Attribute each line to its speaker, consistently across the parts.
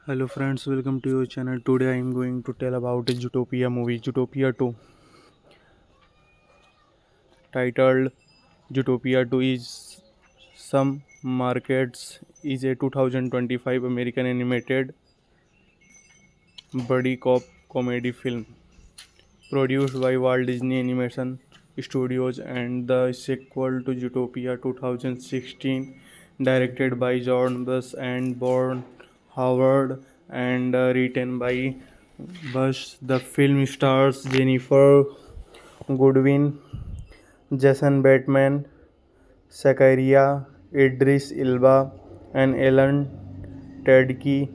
Speaker 1: Hello friends, welcome to your channel. Today I am going to tell about a Zootopia movie, Zootopia 2. Titled Zootopia 2 is some markets is a 2025 American animated buddy cop comedy film produced by Walt Disney Animation Studios and the sequel to Zootopia 2016 directed by John Buss and Born Howard and written by Bush. The film stars Jennifer Goodwin, Jason Bateman, Zachariah, Idris Elba, and Ellen Tedke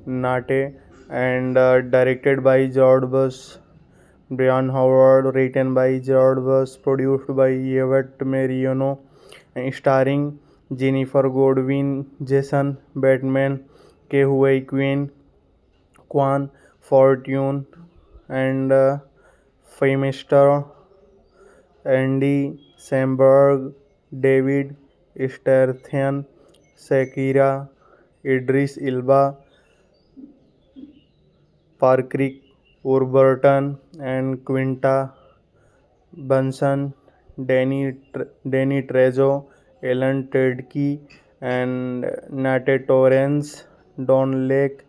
Speaker 1: Nate, and directed by George Bush. Brian Howard, written by George Bush, produced by Yvette Mariano, and starring Jennifer Goodwin, Jason Bateman, Kehui Kwan, Fortune, and Feimester, Andy Samberg, David Strathairn, Shakira, Idris Elba, Patrick Warburton, and Quinta Bunsen, Danny Trejo, Ellen Tedke, and Nate Torrance, Don Lake,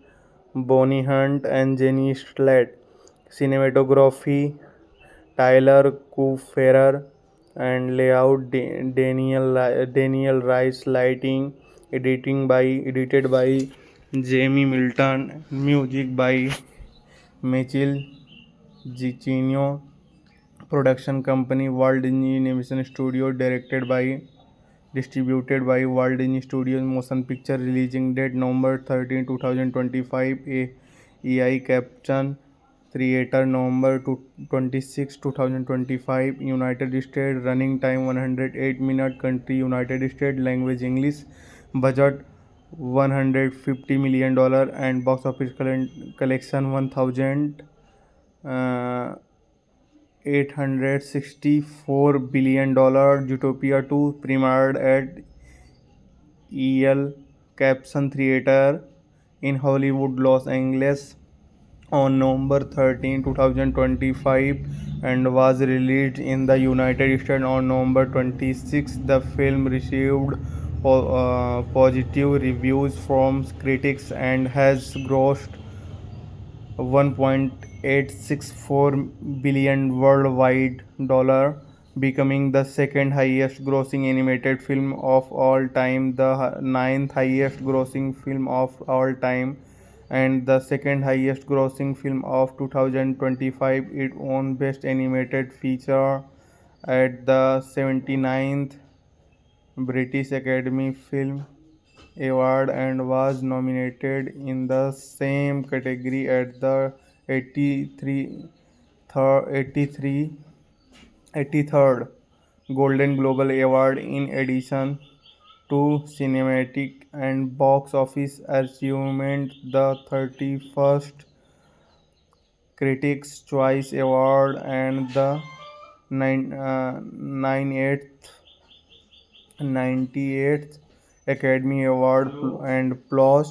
Speaker 1: Bonnie Hunt, and Jenny Slate. Cinematography Tyler Kufferer, and layout Daniel Rice. Lighting edited by Jamie Milton. Music by Michael Giacchino. Production company Walt Disney Animation Studio. Distributed by Walt Disney Studios Motion Picture. Releasing date November 13, 2025. AI caption Creator November 26, 2025. United States. Running time 108 minutes. Country United States. Language English. Budget $150 million and box office collection 1000 $864 billion. Zootopia 2 premiered at EL Capson Theater in Hollywood, Los Angeles on November 13, 2025 and was released in the United States on November 26. The film received positive reviews from critics and has grossed $1.864 billion worldwide, becoming the second highest grossing animated film of all time, the ninth highest grossing film of all time, and the second highest grossing film of 2025. It won Best Animated Feature at the 79th British Academy Film Award and was nominated in the same category at the 83 83 83rd Golden Globe Award. In addition to cinematic and box office achievement, the 31st Critics' Choice Award and the 98th Academy Award and plot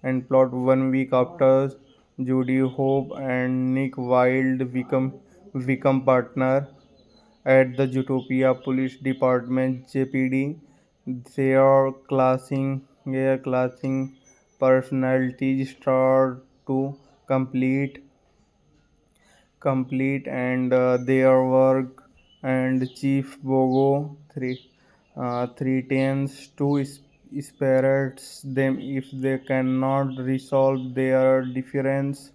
Speaker 1: 1 week after Judy Hope and Nick Wilde become partner at the Zootopia Police Department (JPD). Their classing personalities start to complete and their work, and Chief Bogo threatens to spirits them if they cannot resolve their difference.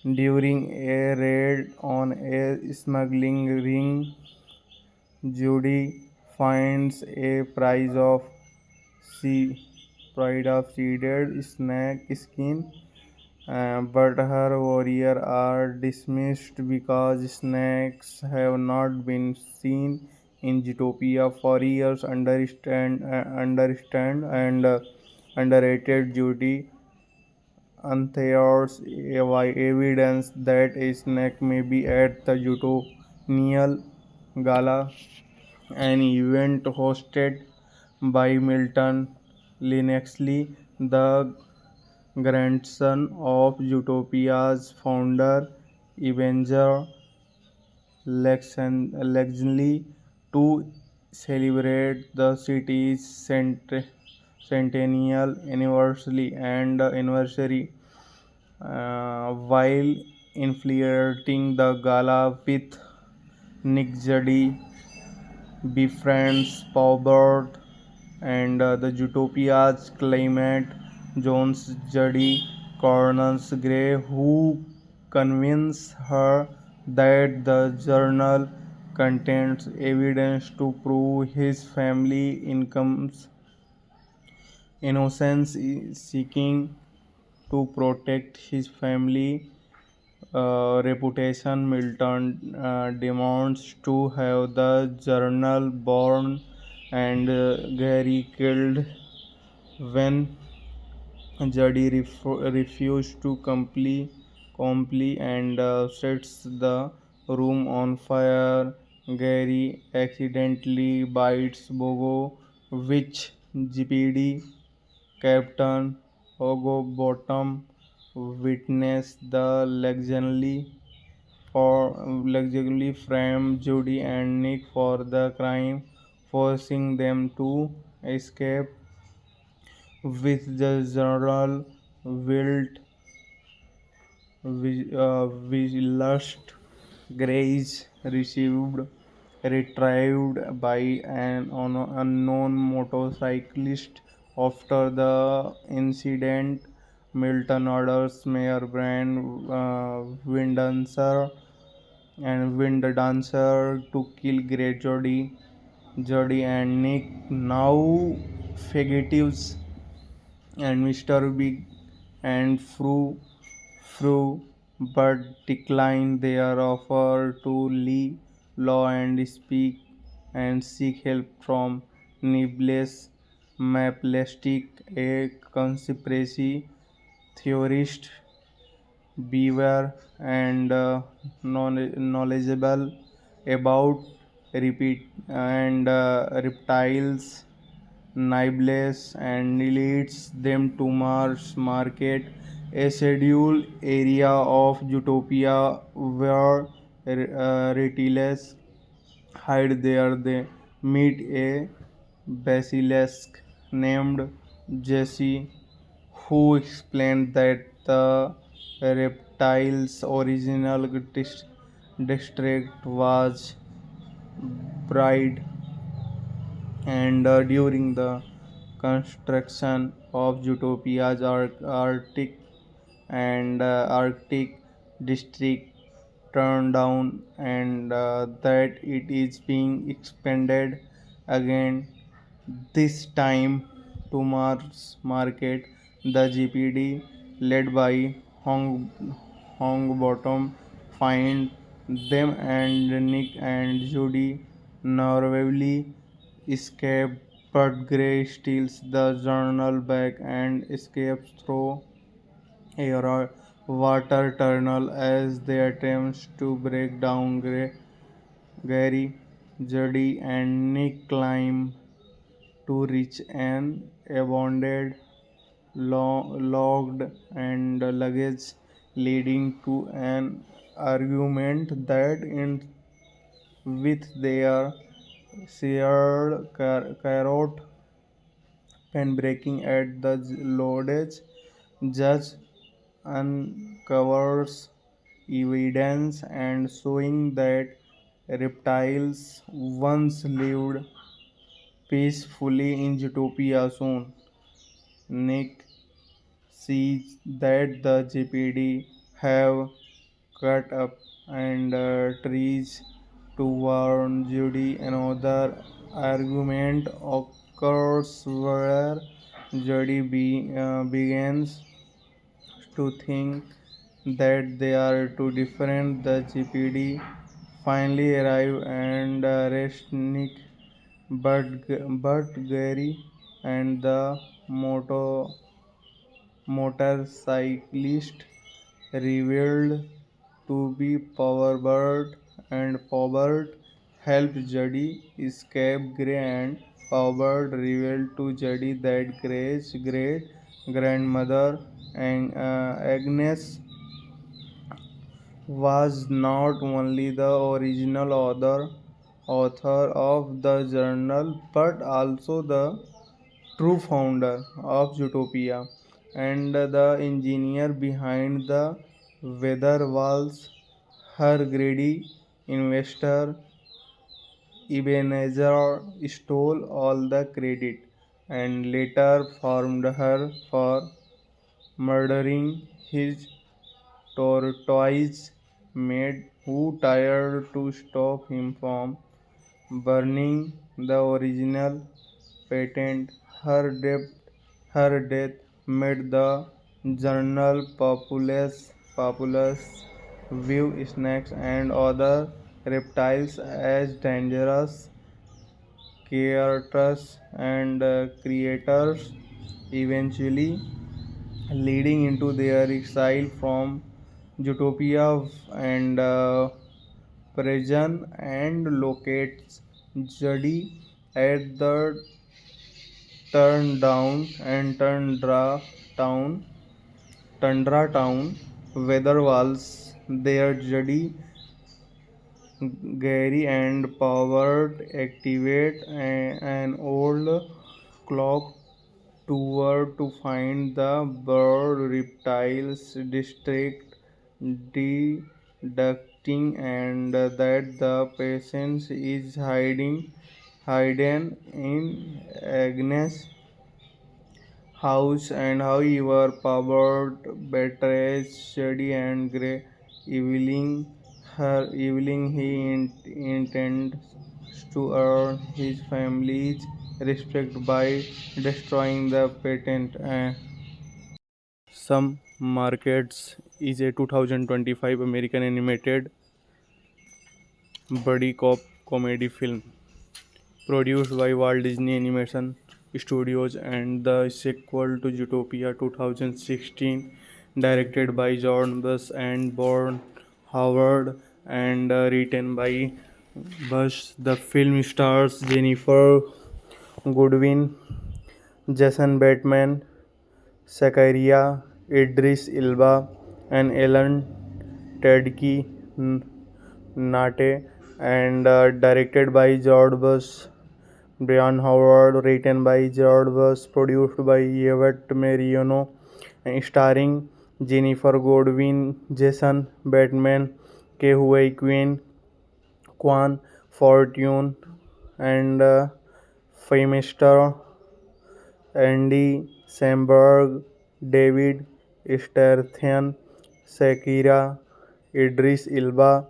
Speaker 1: During a raid on a smuggling ring, Judy finds a sea, prize of seeded snake skin, but her warriors are dismissed because snakes have not been seen in Zootopia for years. Understand and underrated Judy unearths evidence that a snake may be at the Zootonial Gala, an event hosted by Milton Linexley. The grandson of Utopia's founder Avenger Lexley, to celebrate the city's centennial anniversary, while infiltrating the gala with Nick Juddy befriends Paubert and the Utopia's climate Jones Juddy corners Gray, who convince her that the journal contains evidence to prove his family incomes innocence, seeking to protect his family reputation. Milton demands to have the journal burned and Gary killed. When Jody refused to comply and sets the room on fire, Gary accidentally bites Bogo, which GPD Captain Bottom witnessed the allegedly framed Judy and Nick for the crime, forcing them to escape with the general wilt lust grace received retrieved by an unknown motorcyclist. After the incident, Milton orders Mayor Brand Wind Dancer to kill Grey Jody and Nick, now fugitives, and Mr. Big and Fru, but declined their offer to leave law and speak and seek help from Nibbles Maplastic, a conspiracy theorist, beware and knowledgeable about reptiles. Nibbles and leads them to Mars Market, a scheduled area of Utopia where reptiles hide. There they meet a basilisk named Jesse, who explained that the reptile's original district was Bride, and during the construction of Utopia's Arctic district turned down, and that it is being expanded again, this time to Mars Market. The GPD, led by Bottom, find them, and Nick and Judy narrowly escape, but Gray steals the journal back and escapes through a water tunnel. As they attempt to break down, Gary, Judy, and Nick climb to reach an abandoned logged and luggage, leading to an argument that ends with their shared carrot pen breaking. At the lodge, judge uncovers evidence and showing that reptiles once lived peacefully in Utopia. Soon, Nick sees that the GPD have cut up and trees to warn Judy. Another argument occurs where Judy begins to think that they are too different. The GPD finally arrive and arrest Nick, but Gary and the motorcyclist revealed to be Powerbird, and Powerbird helped Judy escape. Gray and Powerbird revealed to Judy that Gray's great grandmother And Agnes was not only the original author of the journal but also the true founder of Zootopia and the engineer behind the weather walls. Her greedy investor Ebenezer stole all the credit and later formed her for murdering his tortoise maid who tried to stop him from burning the original patent. Her death made the journal populous view snakes and other reptiles as dangerous creatures and creators, eventually leading into their exile from Utopia and prison and locates Judy at the Tundra Tundra Town weather walls. There, Judy, Gary, and Power activate an old clock tower to find the bird reptiles district, deducting and that the patient is hidden in Agnes' house, and however Powered betrays Shady and Grey, revealing he intends to earn his family's respect by destroying the patent. Some Markets is a 2025 American animated buddy cop comedy film produced by Walt Disney Animation Studios and the sequel to Zootopia 2016, directed by John Bush and Born Howard and written by Bush. The film stars Jennifer Goodwin, Jason Bateman, Zachariah, Idris Elba, and Ellen Tedke Nate, and directed by George Bush. Brian Howard, written by George Bush, produced by Yvette Mariano, and starring Jennifer Goodwin, Jason Bateman, Kehui Kwan, Fortune, and Famester, Andy Samberg, David Strathairn, Shakira, Idris Elba,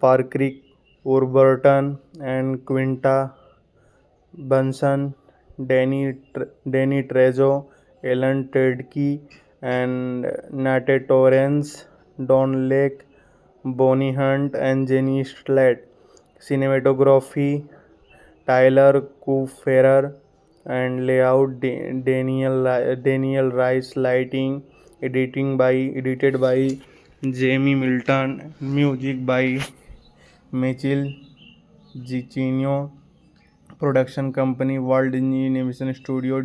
Speaker 1: Patrick Warburton, and Quinta Bunsen, Danny Trejo, Ellen Tedke, and Nate Torrance, Don Lake, Bonnie Hunt, and Jenny Slate. Cinematography Tyler Kufferer, and layout Daniel Rice. Lighting edited by Jamie Milton. Music by Michael Giacchino. Production company Walt Disney Animation Studio.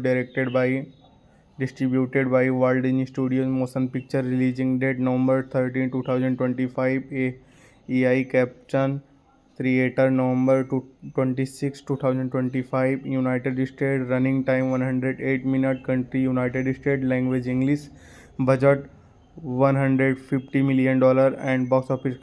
Speaker 1: Distributed by Walt Disney Studios Motion Picture. Releasing date November 13, 2025. AI caption Creator November 26, 2025. United States. Running time 108 minutes. Country United States. Language English. Budget $150 million and box office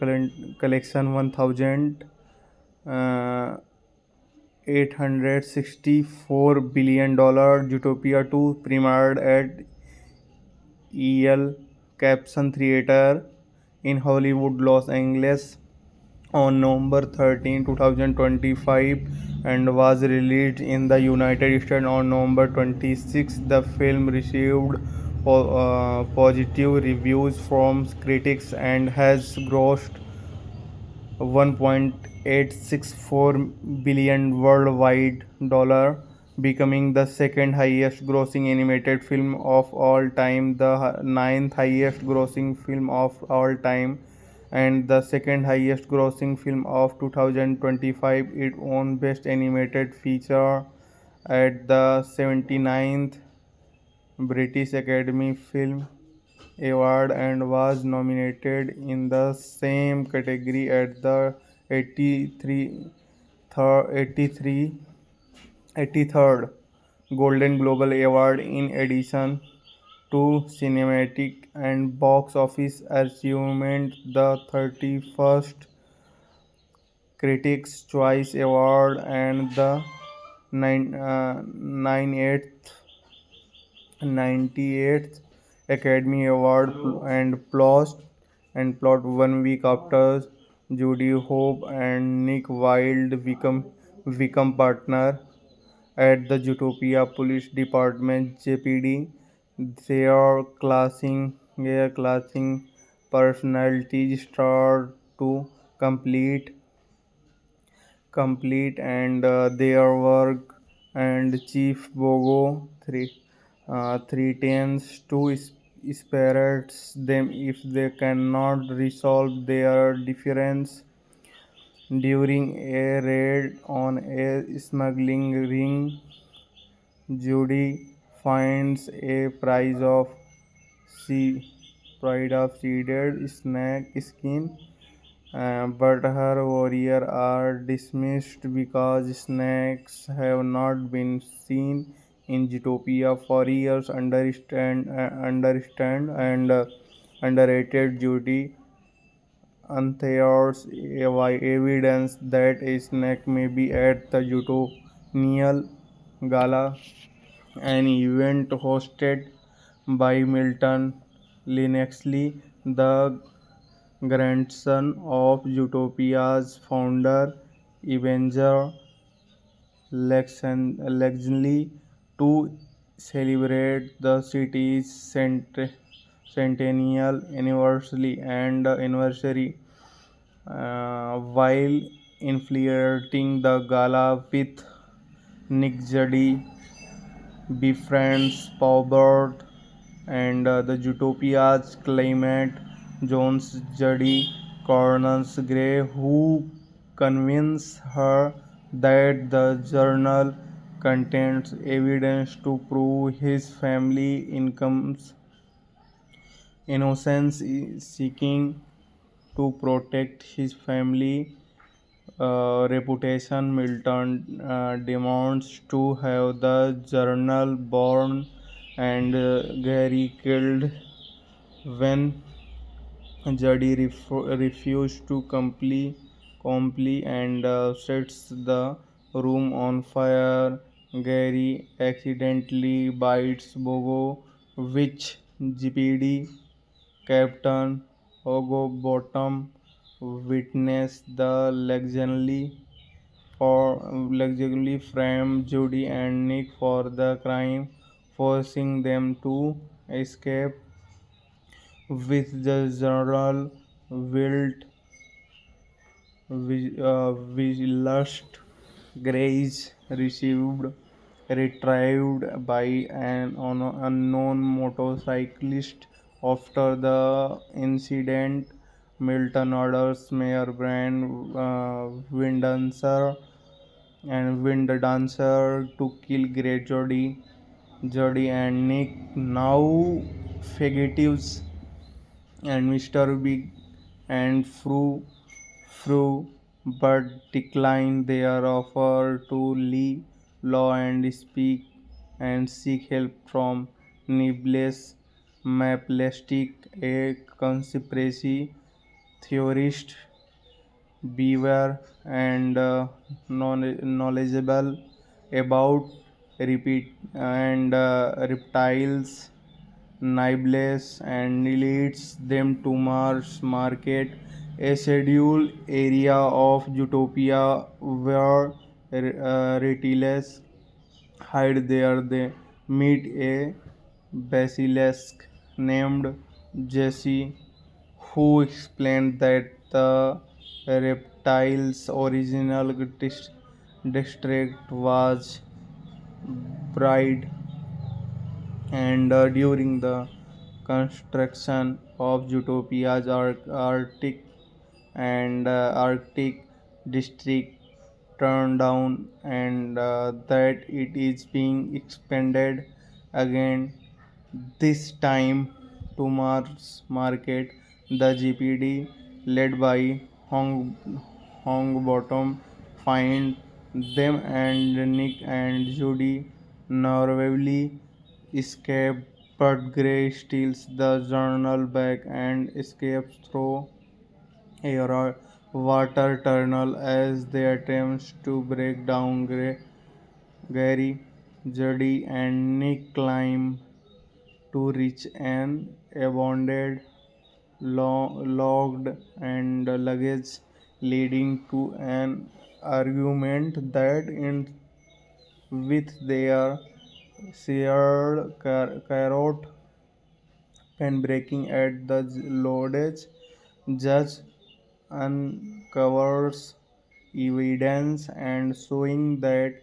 Speaker 1: collection 1,864 billion dollar. Zootopia 2 premiered at El Capson Theater in Hollywood, Los Angeles on November 13, 2025 and was released in the United States on November 26. The film received positive reviews from critics and has grossed $1.864 billion worldwide, becoming the second highest grossing animated film of all time, the ninth highest grossing film of all time, and the second highest grossing film of 2025. It won Best Animated Feature at the 79th British Academy Film Award and was nominated in the same category at the 83 83 83rd Golden Globe Award in addition to cinematic and box office achievement. The 31st Critics' Choice Award and the 98th 98th Academy Award and plot 1 week after Judy Hope and Nick Wilde become partner at the Utopia Police Department (JPD). Their classing personalities start to complete and their work, and Chief Bogo threatens to spirits them if they cannot resolve their difference. During a raid on a smuggling ring, Judy finds a sea, pride of seeded snake skin, but her warriors are dismissed because snakes have not been seen in Zootopia for years. Understand and underrated Judy unearths evidence that a snake may be at the Zootonial Gala, an event hosted by Milton Linexley, the grandson of Utopia's founder, Avenger Lexley, to celebrate the city's centennial anniversary, while infiltrating the gala with Nick Judy befriends Paubert and the Utopia's climate Jones Judy corners Gray, who convinces her that the journal contains evidence to prove his family income's innocence, seeking to protect his family reputation. Milton demands to have the journal burned and Gary killed. When Judy refuses to comply and sets the room on fire. Gary accidentally bites Bogo, which GPD Captain Hogobottom witnessed. The allegedly framed Judy and Nick for the crime, forcing them to escape. With the general wilt lust Grace received retrieved by an unknown motorcyclist. After the incident, Milton orders Mayor Brian Wind Dancer to kill Grey Jody and Nick, now fugitives, and Mr. Big and Fru, but decline their offer to leave law and speak and seek help from Nibbles Maplastic, a conspiracy theorist. Beware and knowledgeable about reptiles. Nibbles and leads them to Mars Market, a scheduled area of Utopia where reptiles hide. There they meet a basilisk named Jesse, who explained that the reptile's original district was Bride, and during the construction of Utopia's Arctic district turned down, and that it is being expanded again. This time to Mars Market, the GPD, led by Hongbottom, find them and Nick and Judy narrowly escape, but Gray steals the journal back and escapes through a water tunnel as they attempt to break down Gary, Judy, and Nick climb to reach an abandoned logged and luggage, leading to an argument that ends with their shared carrot pen breaking at the lodge. Judge uncovers evidence and showing that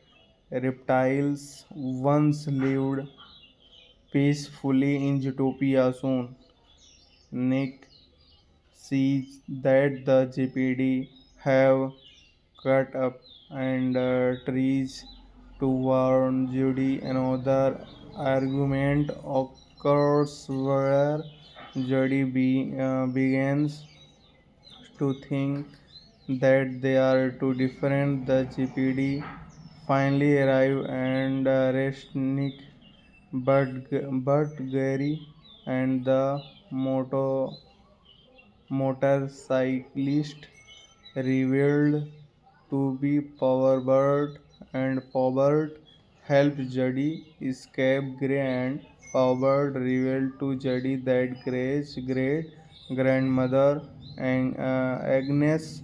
Speaker 1: reptiles once lived peacefully in Utopia soon. Nick sees that the GPD have cut up and trees to warn Judy. Another argument occurs where Judy begins to think that they are too different. The GPD finally arrive and arrest Nick, but Gary and the motorcyclist revealed to be Powerbird, and Powerbird helped Judy escape Grey, and Powerbird revealed to Judy that Grey's great grandmother Agnes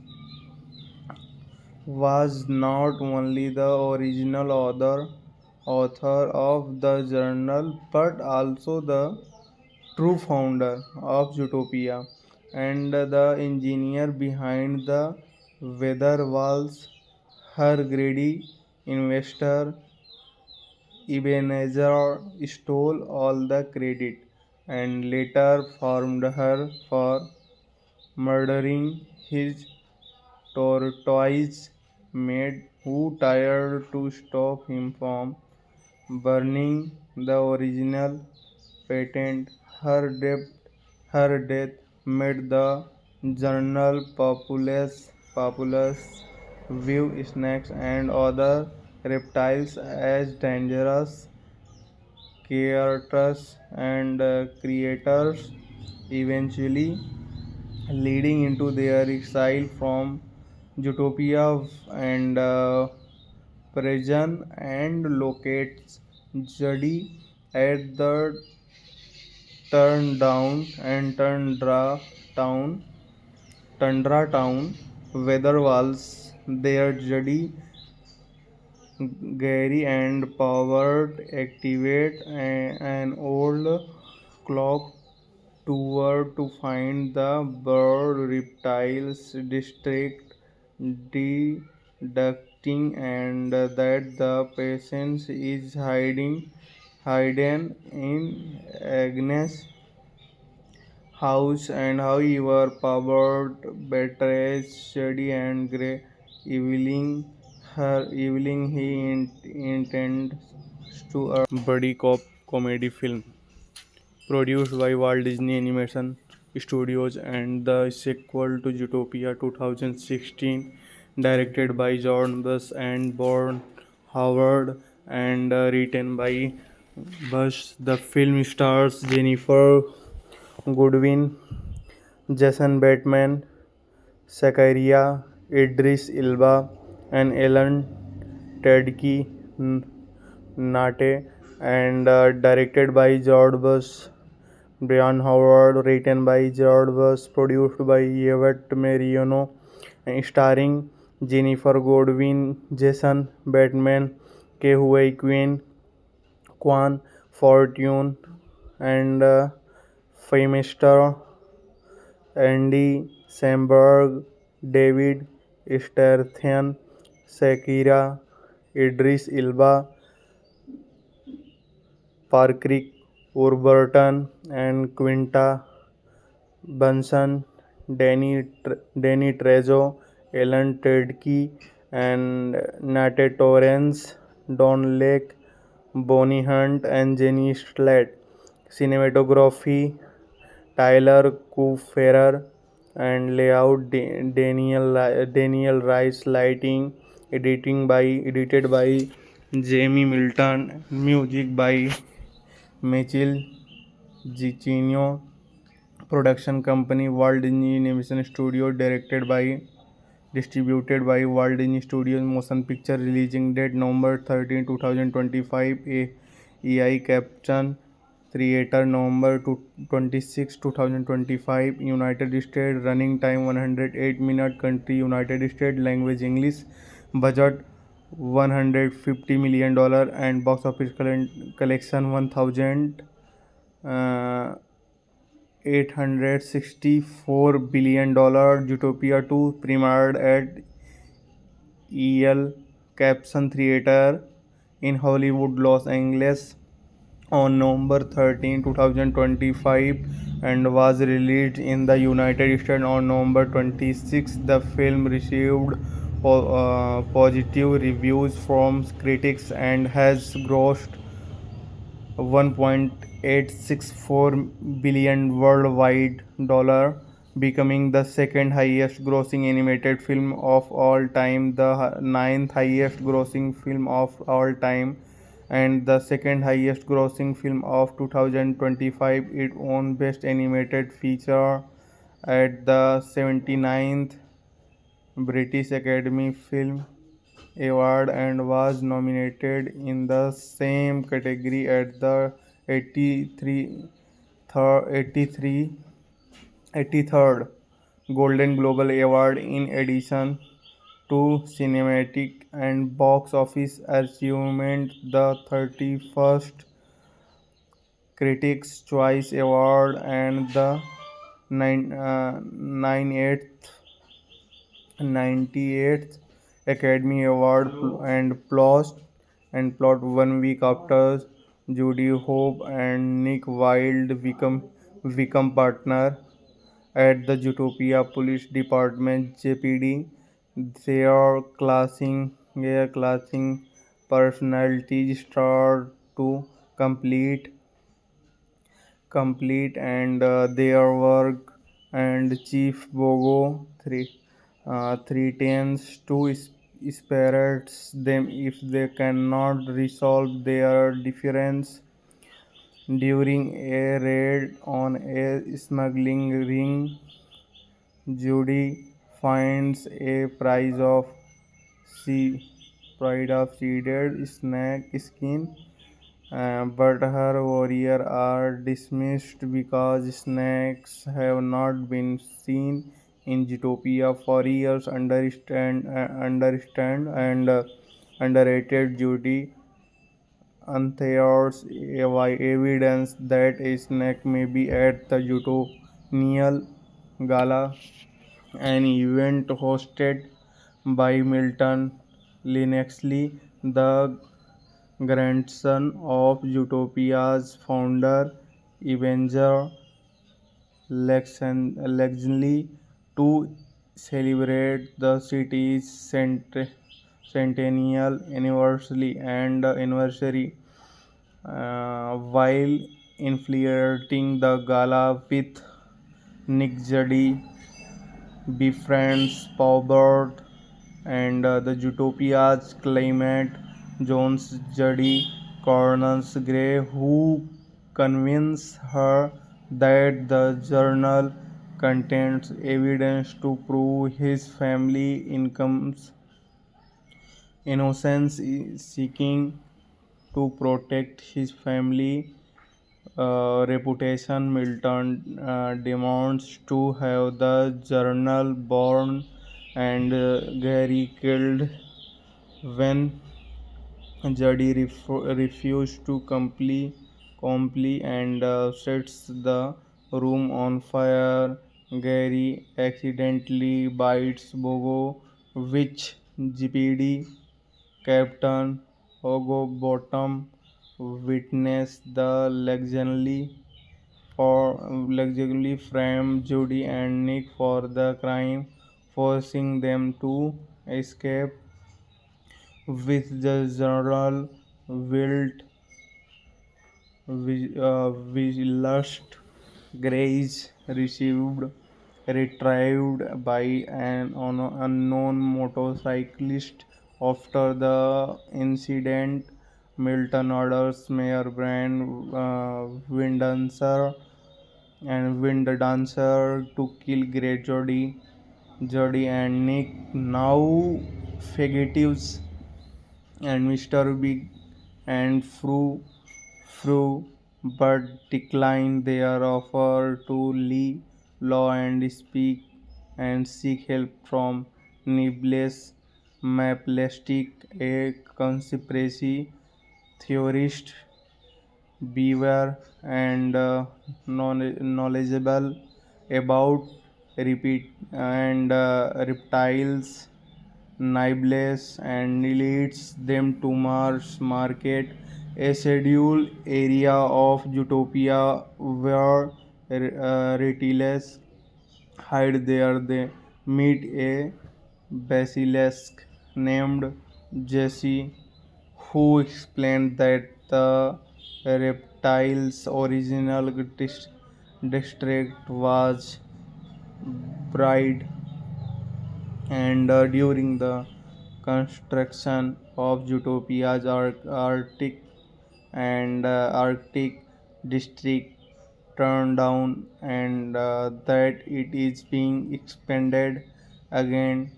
Speaker 1: was not only the original author of the journal but also the true founder of Utopia and the engineer behind the weather walls. Her greedy investor Ebenezer stole all the credit and later formed her for murdering his tortoise maid who tried to stop him from burning the original patent. Her death made the journal populous view snakes and other reptiles as dangerous creatures and creators, eventually leading into their exile from Utopia and prison and locates Judy at the Turndown and Tundra Town weather walls. There, Judy, Gary, and Powered activate an old clock tower to find the bird reptiles district, deducting and that the patient is hidden in Agnes' house, and however Powered betrays Shady and Grey, revealing he intends to a buddy cop comedy film produced by Walt Disney Animation Studios and the sequel to Zootopia 2016, directed by John Bush and Ron Howard and written by Bush. The film stars Jennifer Goodwin, Jason Bateman, Zachariah, Idris Elba, and Ellen Tedke Nate, and directed by George Bush. Brian Howard, written by Gerard Bush, produced by Yvette Mariano, and starring Jennifer Goodwin, Jason Bateman, Ke Huy Quan, Fortune, and Famester, Andy Samberg, David Strathairn, Shakira, Idris Elba, Patrick Warburton, and Quinta Bunsen, Danny Trejo, Ellen Tedke, and Nate Torrance, Don Lake, Bonnie Hunt, and Jenny Slate. cinematography Tyler Kupferer, and layout Daniel Rice, lighting edited by Jamie Milton, music by Michael Giacchino, production company Walt Disney Animation Studio, distributed by Walt Disney Studios Motion Picture, releasing date November 13, 2025. AI caption creator November 26, 2025. United States running time 108 minutes. Country United States. Language English. Budget $150 million and box office collection 1000 uh, $864 billion. Zootopia 2 premiered at El Capson Theater in Hollywood, Los Angeles on November 13, 2025 and was released in the United States on November 26. The film received positive reviews from critics and has grossed $1.864 billion worldwide, becoming the second highest grossing animated film of all time, the ninth highest grossing film of all time, and the second highest grossing film of 2025. It won Best Animated Feature at the 79th British Academy Film Award and was nominated in the same category at the 83 83 83rd Golden Globe Award. In addition to cinematic and box office achievement, the 31st Critics' Choice Award and the 98th Academy Award and plot 1 week after Judy Hope and Nick Wilde become partner at the Zootopia Police Department (JPD). Their classing personalities start to complete and their work, and Chief Bogo threatens to spirits them if they cannot resolve their difference. During a raid on a smuggling ring, Judy finds a sea prize of seeded snake skin, but her warriors are dismissed because snakes have not been seen in Zootopia for years. Understand and underrated Judy unearths evidence that a snake may be at the Zootonial Gala, an event hosted by Milton Linexley, the grandson of Zootopia's founder, Avenger Lexley, to celebrate the city's centennial anniversary, while infiltrating the gala with Nick Judy befriends Powbert and the Zootopia's climate Jones Judy corners Gray, who convinces her that the journal contains evidence to prove his family income's innocence, seeking to protect his family reputation. Milton demands to have the journal burned and Gary killed. When Judy refused to comply and sets the room on fire, Gary accidentally bites Bogo, which GPD Captain Hogobottom witnessed. The allegedly framed Judy and Nick for the crime, forcing them to escape with the general wilt Vilust Grace received retrieved by an unknown motorcyclist after the incident. Milton orders Mayor Brian Wind Dancer to kill Great Jody and Nick, now fugitives, and Mr. Big and Fru, but declined their offer to lie low and speak and seek help from Nibbles Maplastic, a conspiracy theorist, beware and knowledgeable about repeat and reptiles. Nibbles and leads them to Mars Market, a scheduled area of Utopia where reptiles hide. There they meet a basilisk named Jesse, who explained that the reptile's original district was Bride, and during the construction of Utopia's Arctic district turned down, and that it is being expanded again,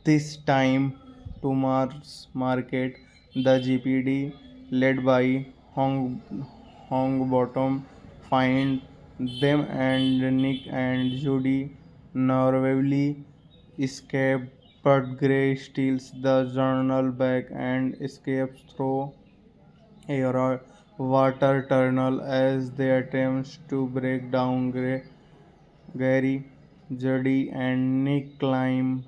Speaker 1: this time to Mars Market. The GPD, led by Hongbottom, find them, and Nick and Judy narrowly escape, but Gray steals the journal back and escapes through a water tunnel as they attempt to break down. Gary, Judy, and Nick climb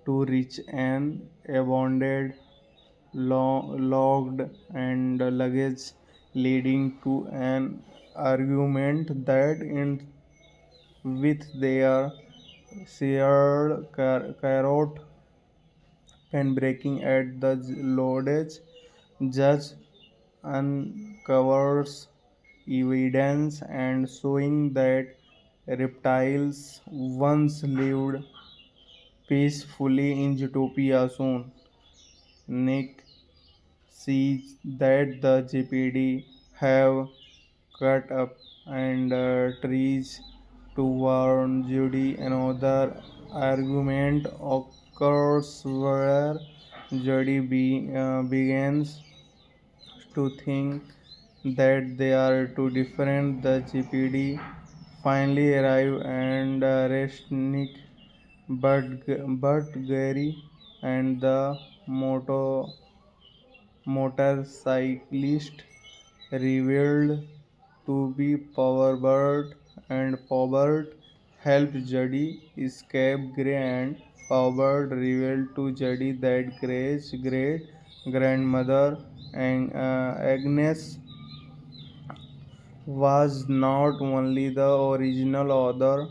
Speaker 1: to reach an abandoned logged and luggage, leading to an argument that ends with their shared carrot and breaking at the lodge. Judge uncovers evidence and showing that reptiles once lived peacefully in Utopia soon. Nick sees that the GPD have cut up and trees to warn Judy. Another argument occurs where Judy begins to think that they are too different. The GPD finally arrive and arrest Nick, but Gary and the motorcyclist revealed to be Powerbird, and Powerbird helped Judy escape. Gray and Powerbird revealed to Judy that Gray's great grandmother and Agnes was not only the original author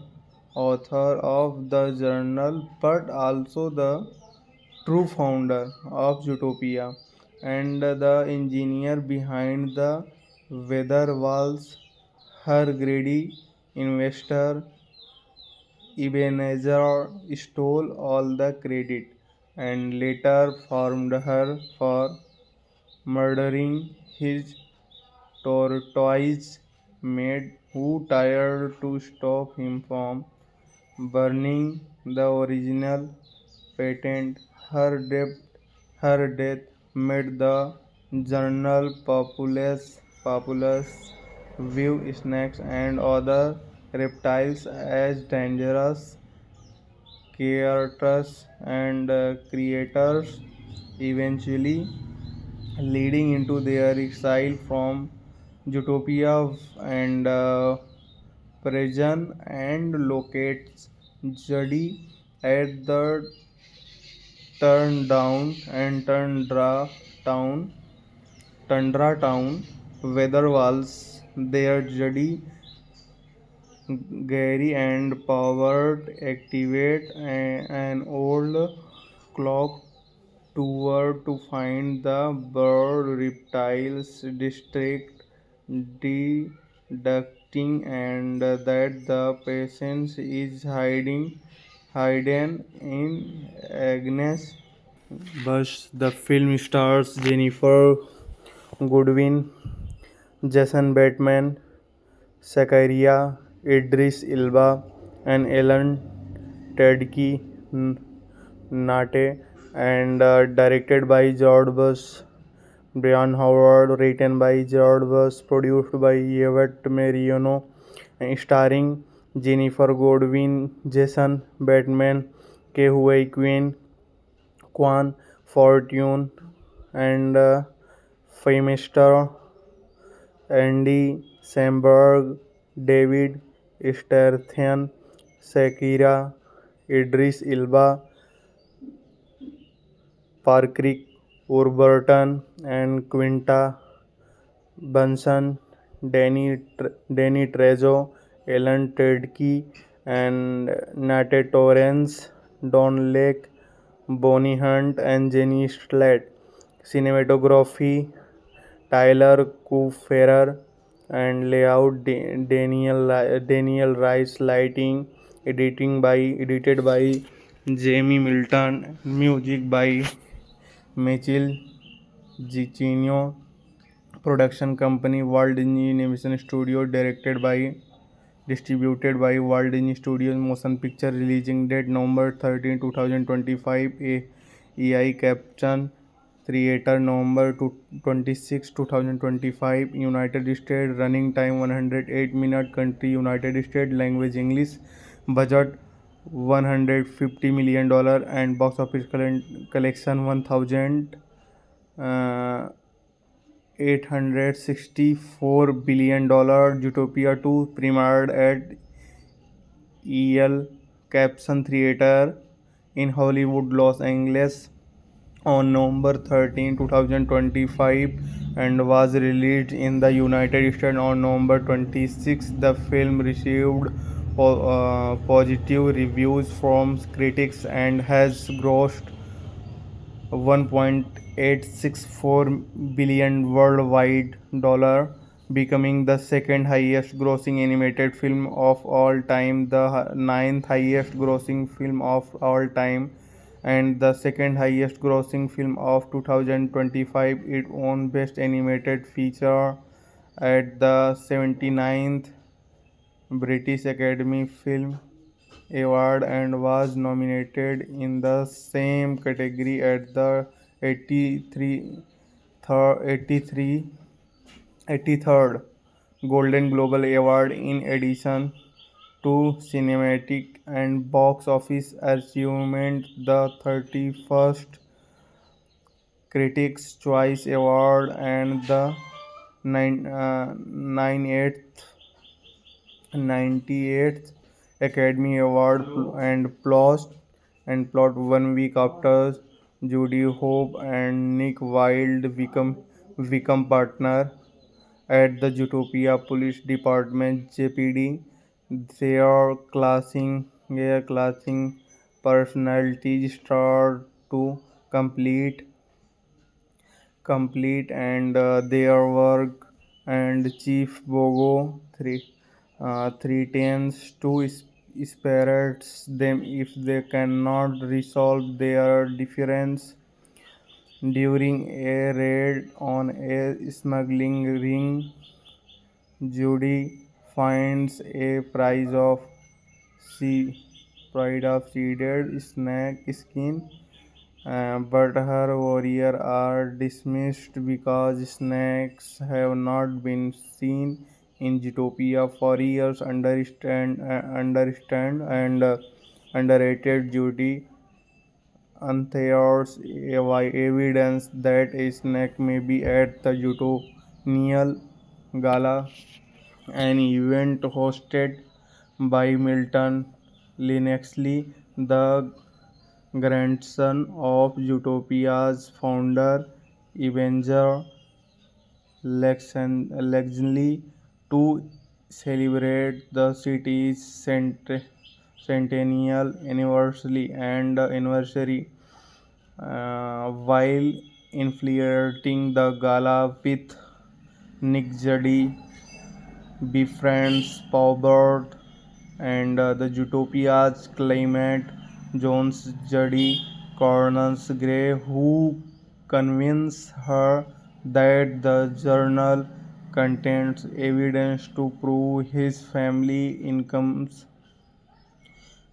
Speaker 1: of the journal but also the true founder of Utopia and the engineer behind the weather walls. Her greedy investor Ebenezer stole all the credit and later formed her for murdering his tortoise maid, who tried to stop him from burning the original patent. Her death made the journal populous view snakes and other reptiles as dangerous creatures and creators, eventually leading into their exile from Utopia and prison, and locates Judy at the Turndown and Tundra Town weather walls. There, Judy, Gary, and Power activate an old clock tower to find the bird reptiles district. deducting and that the patient is hidden in Agnes. But the film stars Jennifer Goodwin, Jason Bateman, Zachariah, Idris Elba, and Ellen Tedky Nate, and directed by George Bush, Brian Howard, written by George Bush, produced by Yvette Mariano, and starring Jennifer Goodwin, Jason Bateman, Ke Huy Quan Fortune, and Famester, Andy Samberg, David Strathairn, Shakira, Idris Elba, Patrick Warburton, and Quinta Brunson, Danny Trejo, Ellen Tedky, and Nate Torrance, Don Lake, Bonnie Hunt, and Jenny Slate. Cinematography Tyler Kufferer, and layout Daniel Rice. Lighting edited by Jamie Milton. Music by Michael Giacchino. Production company Walt Disney Animation Studio. Distributed by Walt Disney Studios Motion Picture. Releasing date November 13, 2025. AI caption Creator November 26, 2025. United States. Running time 108 minutes. Country United States. Language English. Budget $150 million and box office collection 1,000 $864 billion. Zootopia 2 premiered at El Capson Theater in Hollywood, Los Angeles on November 13, 2025 and was released in the United States on November 26. The film received positive reviews from critics and has grossed $1.864 billion worldwide, becoming the second highest grossing animated film of all time, the ninth highest grossing film of all time, and the second highest grossing film of 2025. It won Best Animated Feature at the 79th British Academy Film Award and was nominated in the same category at the 83 83 83rd Golden Globe Award. In addition to cinematic and box office achievement, the 31st Critics' Choice Award and the 98th Academy Award and plot 1 week after Judy Hope and Nick Wilde become partner at the Zootopia Police Department (JPD). Their classing personalities start to complete and their work, and Chief Bogo threatens to spirits them if they cannot resolve their difference. During a raid on a smuggling ring, Judy finds a sea prize of seeded snake skin, but her warriors are dismissed because snakes have not been seen in Zootopia for years. Understand and underrated Judy unearths evidence that a snake may be at the Zootonial Gala, an event hosted by Milton Linexley, the grandson of Zootopia's founder, Avenger Lexley, to celebrate the city's centennial anniversary, while infiltrating the gala with Nick Judy befriends Paubert and the Utopia's climate. Jones Judy corners Gray, who convinces her that the journal contains evidence to prove his family income's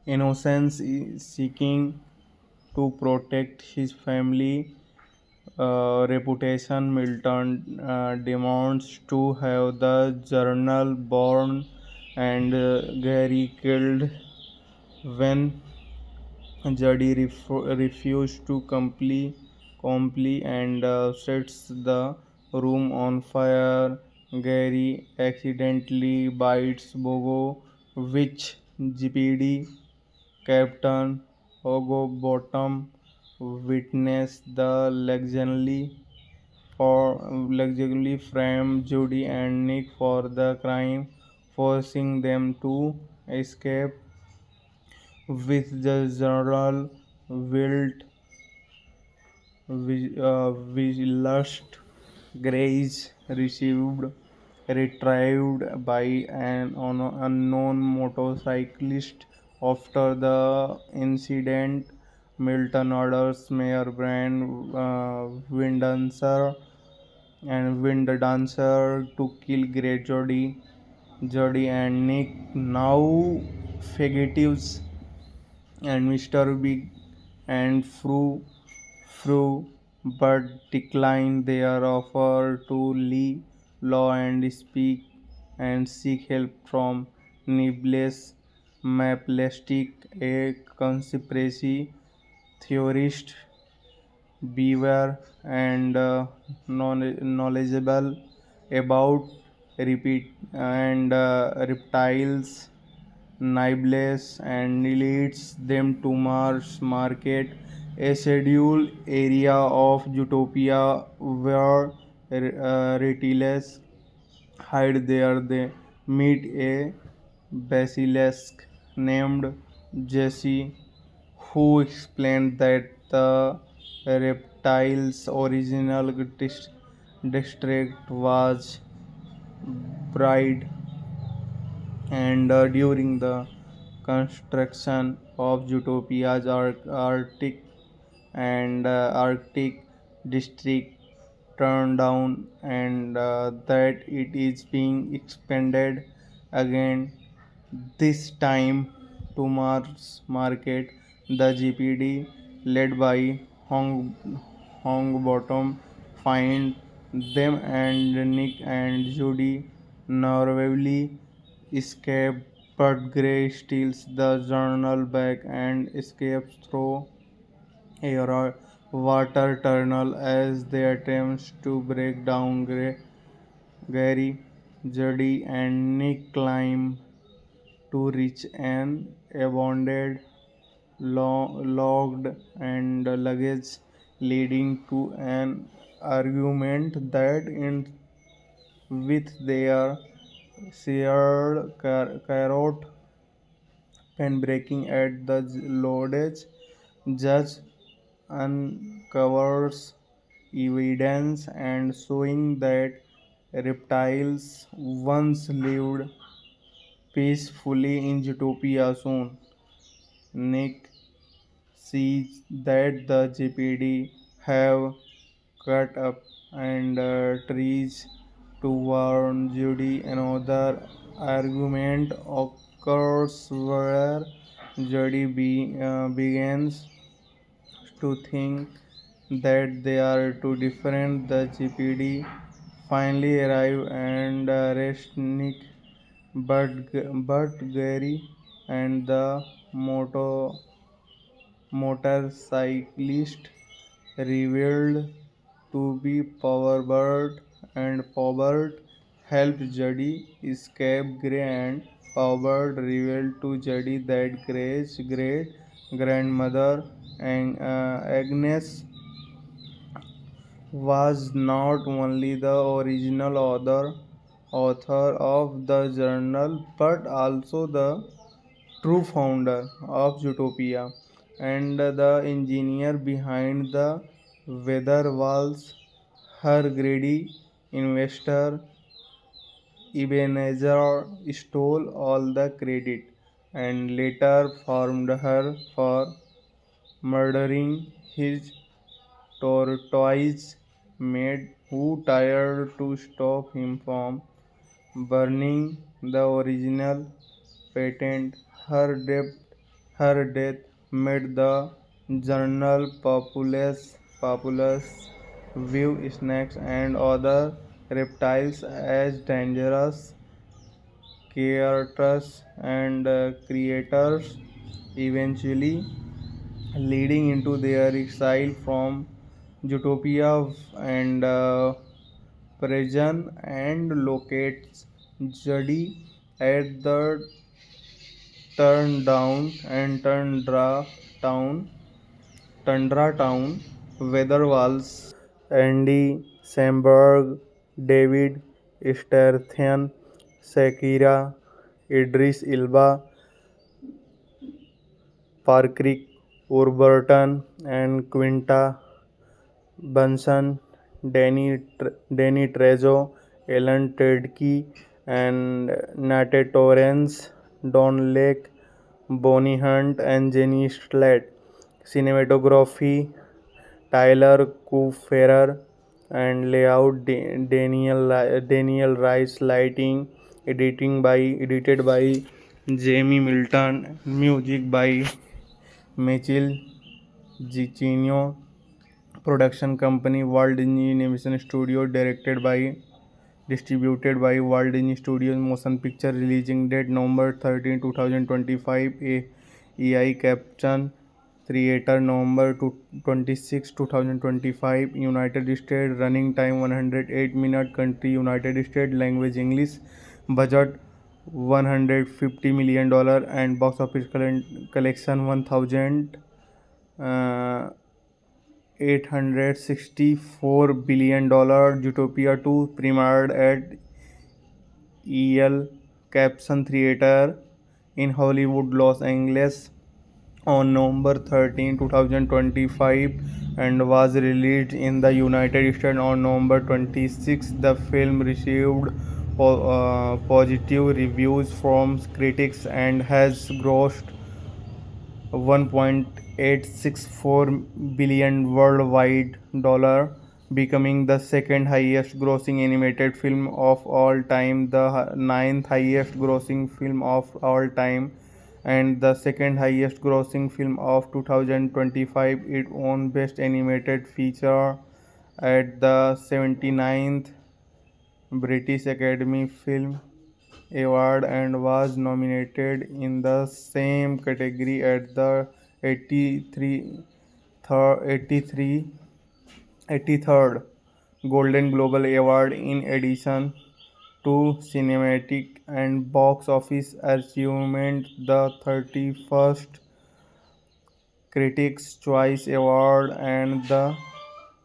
Speaker 1: innocence, seeking to protect his family reputation. Milton demands to have the journal burned and Gary killed. When Jody refused to comply and sets the room on fire, Gary accidentally bites Bogo, which GPD Captain Bottom witnessed the allegedly framed Judy and Nick for the crime, forcing them to escape with the general wilt lust. Grace received retrieved by an unknown motorcyclist. After the incident, Milton orders Mayor Brand Wind Dancer to kill Grey Jody and Nick, now fugitives, and Mr. Big and Fru, but declined their offer to leave law and speak and seek help from Nibbles Maplastic, a conspiracy theorist. Beware and knowledgeable about repeat and reptiles. Nibbles and leads them to Mars Market, a scheduled area of Utopia where reptiles hide. There they meet a basilisk named Jesse, who explained that the reptile's original district was Bride, and during the construction of Utopia's Arctic district turned down, and that it is being expanded again, this time to Mars Market. The GPD, led by Hong Bottom, find them, and Nick and Judy narrowly escape, but Gray steals the journal back and escapes through a water tunnel. As they attempt to break down, Gary, Judy, and Nick climb to reach an abandoned logged and luggage, leading to an argument that ends with their shared carrot pen breaking. At the lodge, judge uncovers evidence and showing that reptiles once lived peacefully in Utopia. Soon, Nick sees that the GPD have cut up and trees to warn Judy. Another argument occurs where Judy begins to think that they are too different. The GPD finally arrive and arrest Nick, but Gary and the motorcyclist revealed to be Powerbird, and Powerbird helped Judy escape. Gray and Powerbird revealed to Judy that Gray's great grandmother and Agnes was not only the original author of the journal, but also the true founder of Utopia and the engineer behind the weather walls. Her greedy investor Ebenezer stole all the credit and later formed her for murdering his tortoise maid, who tried to stop him from burning the original patent. Her death made the journal populous view snakes and other reptiles as dangerous creatures and creators, eventually leading into their exile from Utopia and prison, and locates Judy at the Turndown and Tundra Town. Weatherwalls, Andy Samberg, David Strathairn, Shakira, Idris Elba, Parkrick Warburton, and Quinta Bunsen, Danny Trejo, Alan Tudyk, and Nate Torrence, Don Lake, Bonnie Hunt, and Jenny Slate. Cinematography, Tyler Kupferer, and layout, Daniel Rice. Lighting, edited by Jamie Milton. Music by Michael Giacchino. Production company Walt Disney Animation Studio. Distributed by Walt Disney Studios Motion Picture. Releasing date November 13, 2025. AI caption Theater November 26, 2025. United States. Running time 108 minutes. Country United States. Language English. Budget $150 million and box office collection 1000 $864 billion. Utopia 2 premiered at El Capson Theater in Hollywood, Los Angeles on November 13, 2025, and was released in the United States on November 26. The film received positive reviews from critics and has grossed $1.864 billion worldwide, becoming the second highest grossing animated film of all time, the ninth highest grossing film of all time, and the second highest grossing film of 2025. It won Best Animated Feature at the 79th British Academy Film Award and was nominated in the same category at the 83 83 83rd Golden Globe Award. In addition to cinematic and box office achievement, the 31st Critics' Choice Award and the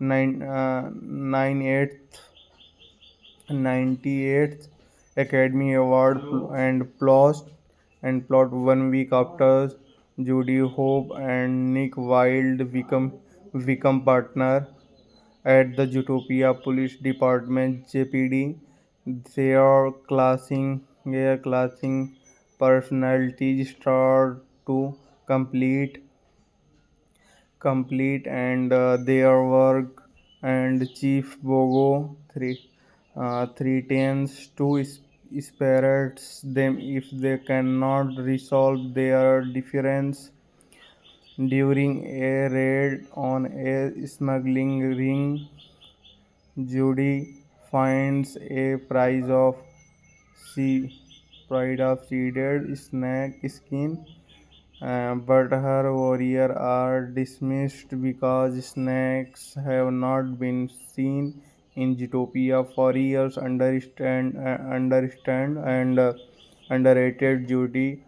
Speaker 1: 98th Academy Award and plot 1 week after Judy Hope and Nick Wilde become partner at the Utopia Police Department (JPD). Their classing personalities start to complete and their work, and Chief Bogo threatens to spirits them if they cannot resolve their difference. During a raid on a smuggling ring, Judy finds a sea, seeded snake skin, but her warriors are dismissed because snakes have not been seen in Utopia for years. Understand and underrated Judy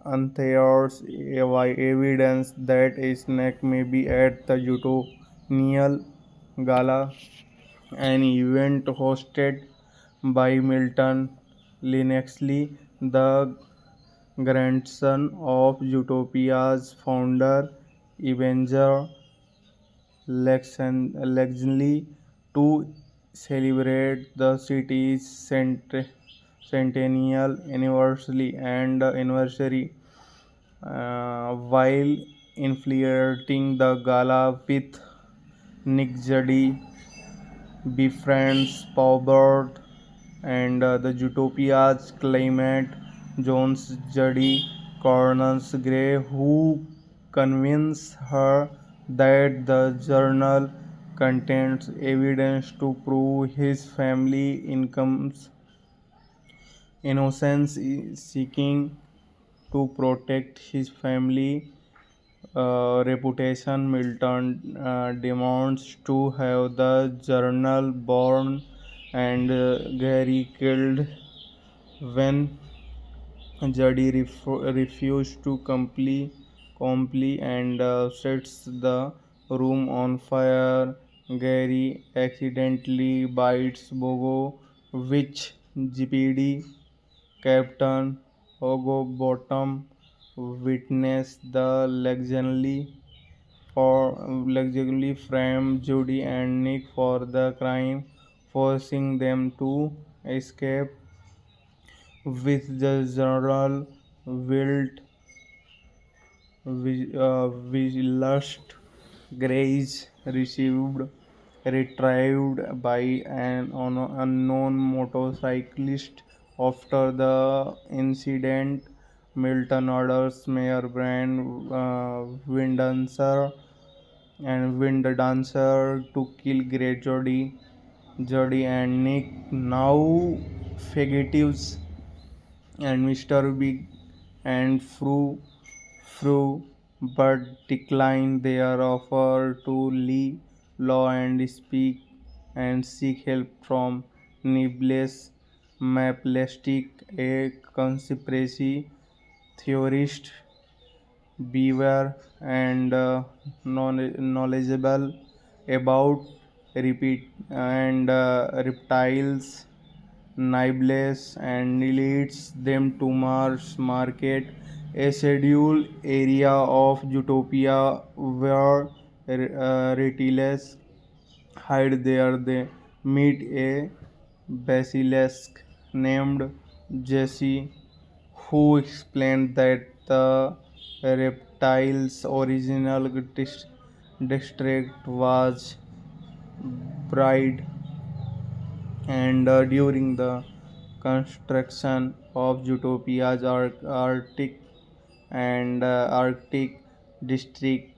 Speaker 1: unearths evidence that a snake may be at the Utonial Gala, an event hosted by Milton Linexley, the grandson of Utopia's founder, Ebenezer Lexley. Two celebrate the city's centennial anniversary while infiltrating the gala with Nick Juddy befriends Paubert and the Utopia's climate Jones Juddy corners Gray, who convince her that the journal contains evidence to prove his family incomes innocence, seeking to protect his family reputation. Milton demands to have the journal burned and Gary killed. When Juddy refused to comply and sets the room on fire, Gary accidentally bites Bogo, which GPD Captain Hogobottom witnessed the luxurially framed Judy and Nick for the crime, forcing them to escape with the general wilt lust grace received retrieved by an unknown motorcyclist after the incident. Milton orders Mayor Brand Wind Dancer to kill Grey Jody and Nick, now fugitives, and Mr. Big and Fru, but declined their offer to leave law and speak and seek help from Nibbles Maplastic, a conspiracy theorist, beware and knowledgeable about repeat and reptiles. Nibbles and leads them to Mars Market, a scheduled area of Utopia where reptiles hide. There they meet a basilisk named Jesse, who explained that the reptile's original district was Bride, and during the construction of Utopia's Arctic district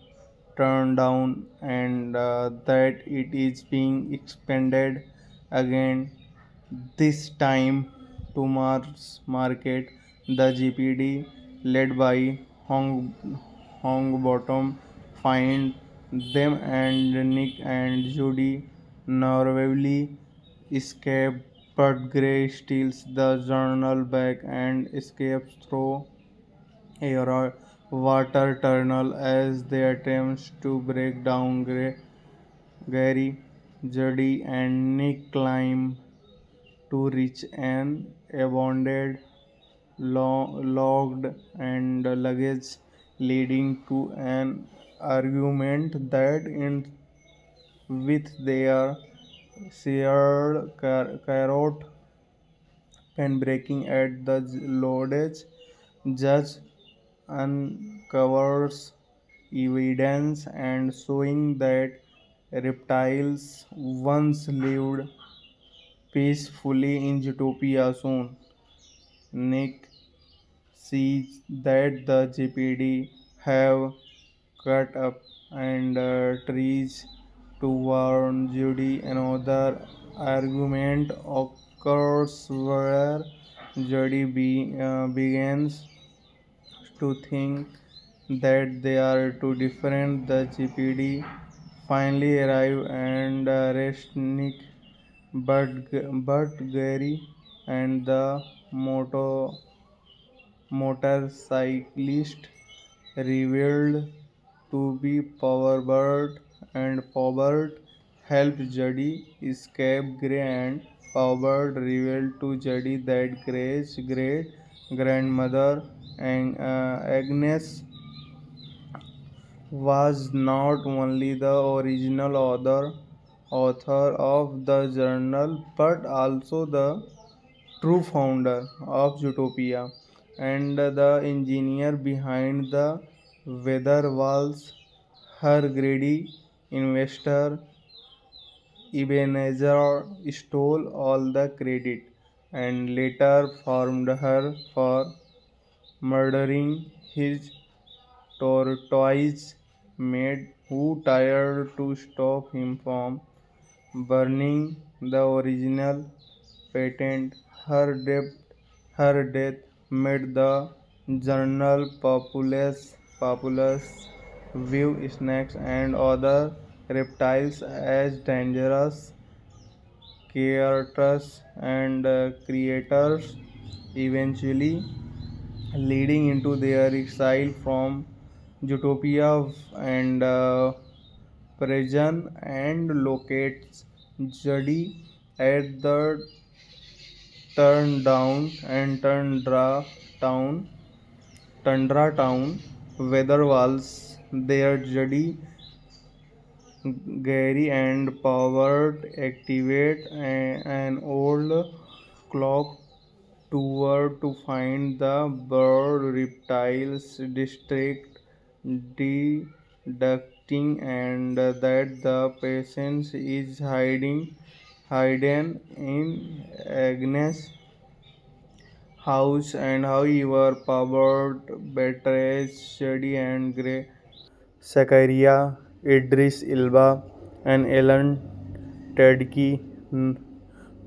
Speaker 1: turned down, and that it is being expanded again, this time to Mars Market. The GPD, led by Hong Bottom, find them, and Nick and Judy narrowly escape, but Gray steals the journal back and escapes through a water tunnel as they attempt to break down. Gary, Judy, and Nick climb to reach an abandoned logged and luggage, leading to an argument that ends with their shared carrot pen breaking at the lodge. Judge uncovers evidence and showing that reptiles once lived peacefully in Utopia. Soon, Nick sees that the GPD have cut up and trees to warn Judy. Another argument occurs where Judy begins to think that they are too different. The GPD finally arrive and arrest Nick, but Gary and the motorcyclist revealed to be Powerbird, and Powerbird helped Judy escape. Gray and Powerbird revealed to Judy that Gray's great grandmother and Agnes was not only the original author author of the journal, but also the true founder of Zootopia and the engineer behind the weather walls. Her greedy investor Ebenezer stole all the credit and later formed her for murdering his tortoise maid, who tried to stop him from burning the original patent. Her death made the journal populous view snakes and other reptiles as dangerous creatures and creators, eventually leading into their exile from Utopia and prison and locates Judy at the Tundra Town weather walls. There Judy, Gary and Powers activate an old clock tower to find the bird reptiles district, deducting and that the patient is hidden in Agnes' house, and however Powers betrays Shady and Grey. Zachariah, Idris Elba, and Ellen Tedke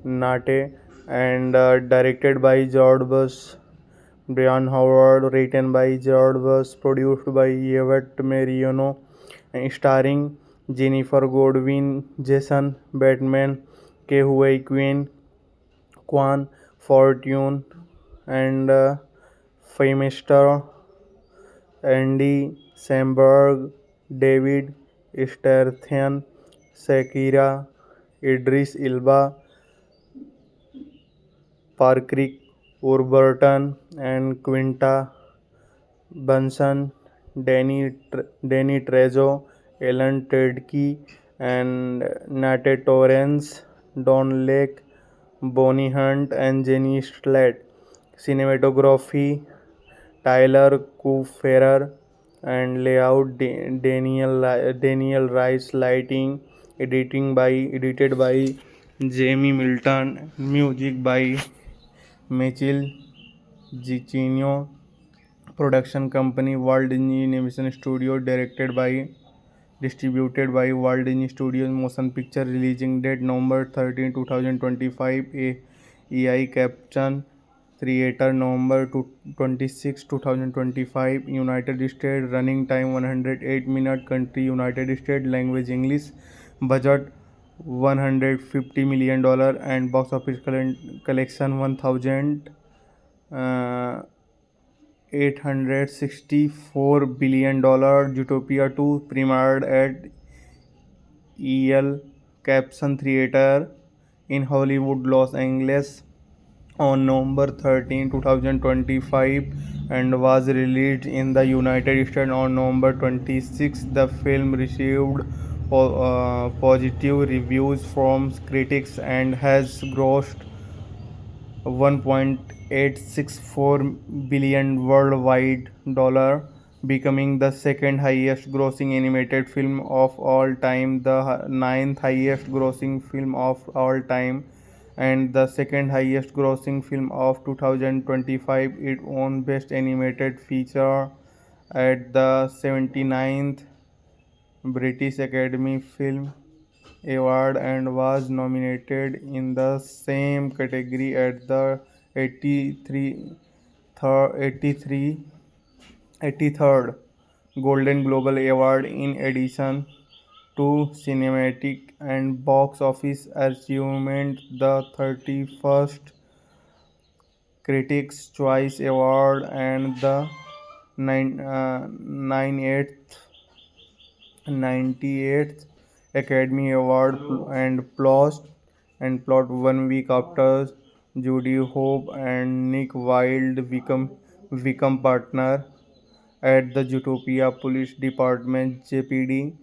Speaker 1: Nate, and directed by George Bush. Brian Howard, written by George Bush, produced by Yvette Mariano, and starring Jennifer Godwin, Jason Bateman, Ke Huy Quan, Fortune, and Famester, Andy Samberg, David Strathairn, Shakira, Idris Elba, Patrick Warburton, and Quinta Brunson, Danny Trejo, Ellen Tedke, and Nate Torrance, Don Lake, Bonnie Hunt, and Jenny Slate. Cinematography Tyler Kuferer, and layout Daniel Rice. Lighting edited by Jamie Milton. Music by Michael Giacchino. Production company Walt Disney Animation Studio. Distributed by Walt Disney Studios Motion Picture. Releasing date November 13, 2025. AI caption Creator November 26, 2025. United States. Running time 108 minutes. Country United States. Language English. Budget $150 million and box office collection 1,864 billion. Zootopia 2 premiered at El Capson Theater in Hollywood, Los Angeles on November 13, 2025 and was released in the United States on November 26. The film received positive reviews from critics and has grossed $1.864 billion worldwide, becoming the second highest grossing animated film of all time, the ninth highest grossing film of all time, and the second highest grossing film of 2025. It won Best Animated Feature at the 79th British Academy Film Award and was nominated in the same category at the 83 83rd Golden Globe Award. In addition to cinematic and box office achievement, the 31st Critics' Choice Award and the 98th Academy Award and plot 1 week after Judy Hope and Nick Wilde become partner at the Zootopia Police Department (JPD).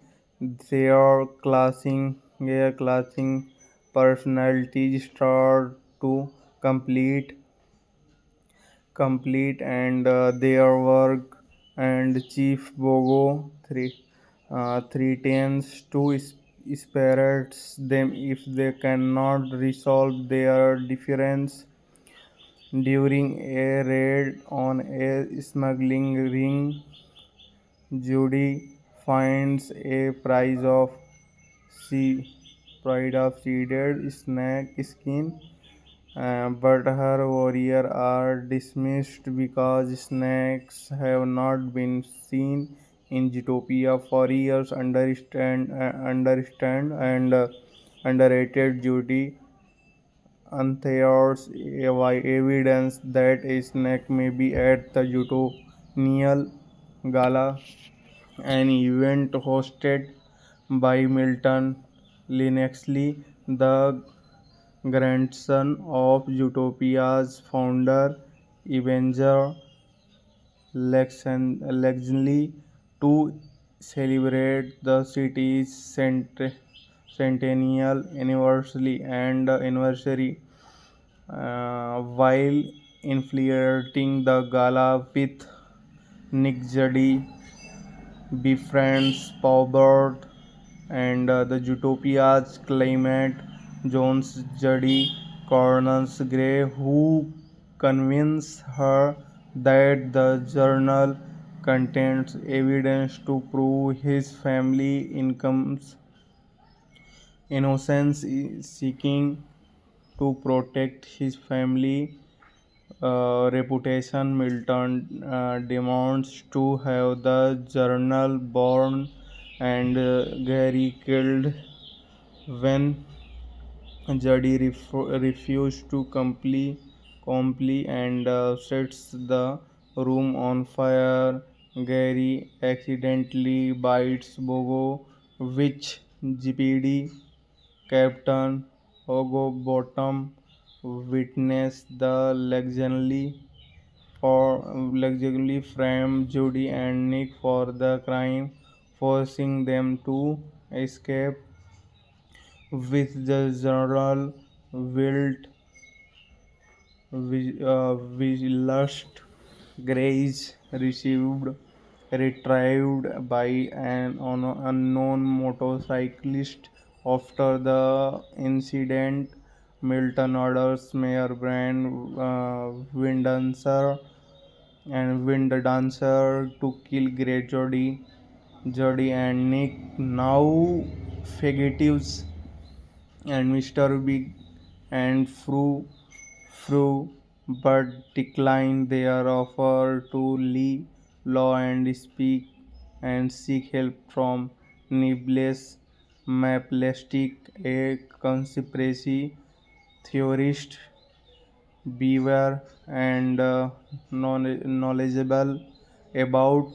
Speaker 1: They are classing their clashing personalities start to complete and their work, and Chief Bogo threatens to spirits them if they cannot resolve their difference. During a raid on a smuggling ring, Judy finds a sea, prize of seeded snake skin, but her warriors are dismissed because snakes have not been seen in Zootopia for years. Understand and underrated Judy unearths evidence that a snake may be at the Zootonial Gala, an event hosted by Milton Linexley, the grandson of Zootopia's founder, Avenger Lexley, to celebrate the city's centennial anniversary, while infiltrating the gala with Nick Judy befriends Paubert and the Utopia's climate Jones Judy corners Gray, who convince her that the journal contains evidence to prove his family incomes innocence, seeking to protect his family reputation. Milton demands to have the journal burned and Gary killed. When Jody refused to comply and sets the room on fire, Gary accidentally bites Bogo, which GPD Captain Bottom witnessed the allegedly framed Judy and Nick for the crime, forcing them to escape with the general wilt lust grace received retrieved by an unknown motorcyclist. After the incident, Milton orders Mayor Brand Wind Dancer to kill Grey Jody and Nick, now fugitives, and Mr. Big and Fru, but declined their offer to leave law and speak and seek help from Nicholas Maplastic, a conspiracy theorist, beware and knowledgeable about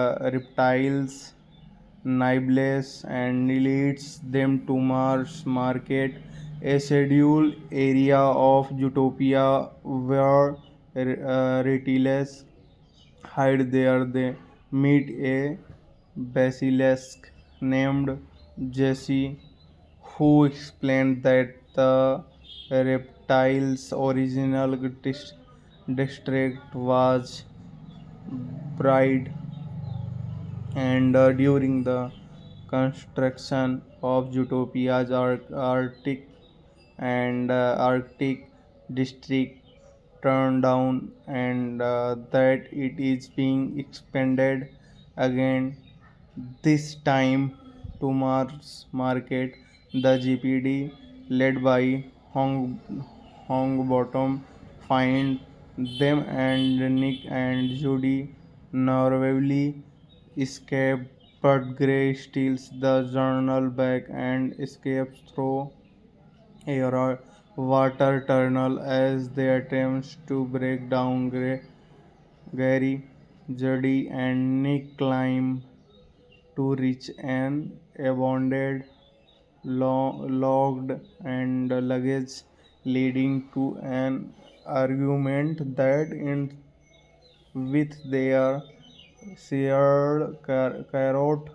Speaker 1: reptiles. Nables and leads them to Mars Market, a scheduled area of Utopia where reptiles hide. There they meet a basilisk named Jesse, who explained that the reptile's original district was Bride, and during the construction of Utopia's Arctic district turned down, and that it is being expanded again, this time to Mars Market. The GPD, led by Hong Bottom, find them, and Nick and Judy narrowly escape, but Gray steals the journal back and escapes through a water tunnel. As they attempt to break down, Gary, Judy, and Nick climb to reach an abandoned logged and luggage, leading to an argument that ends with their shared carrot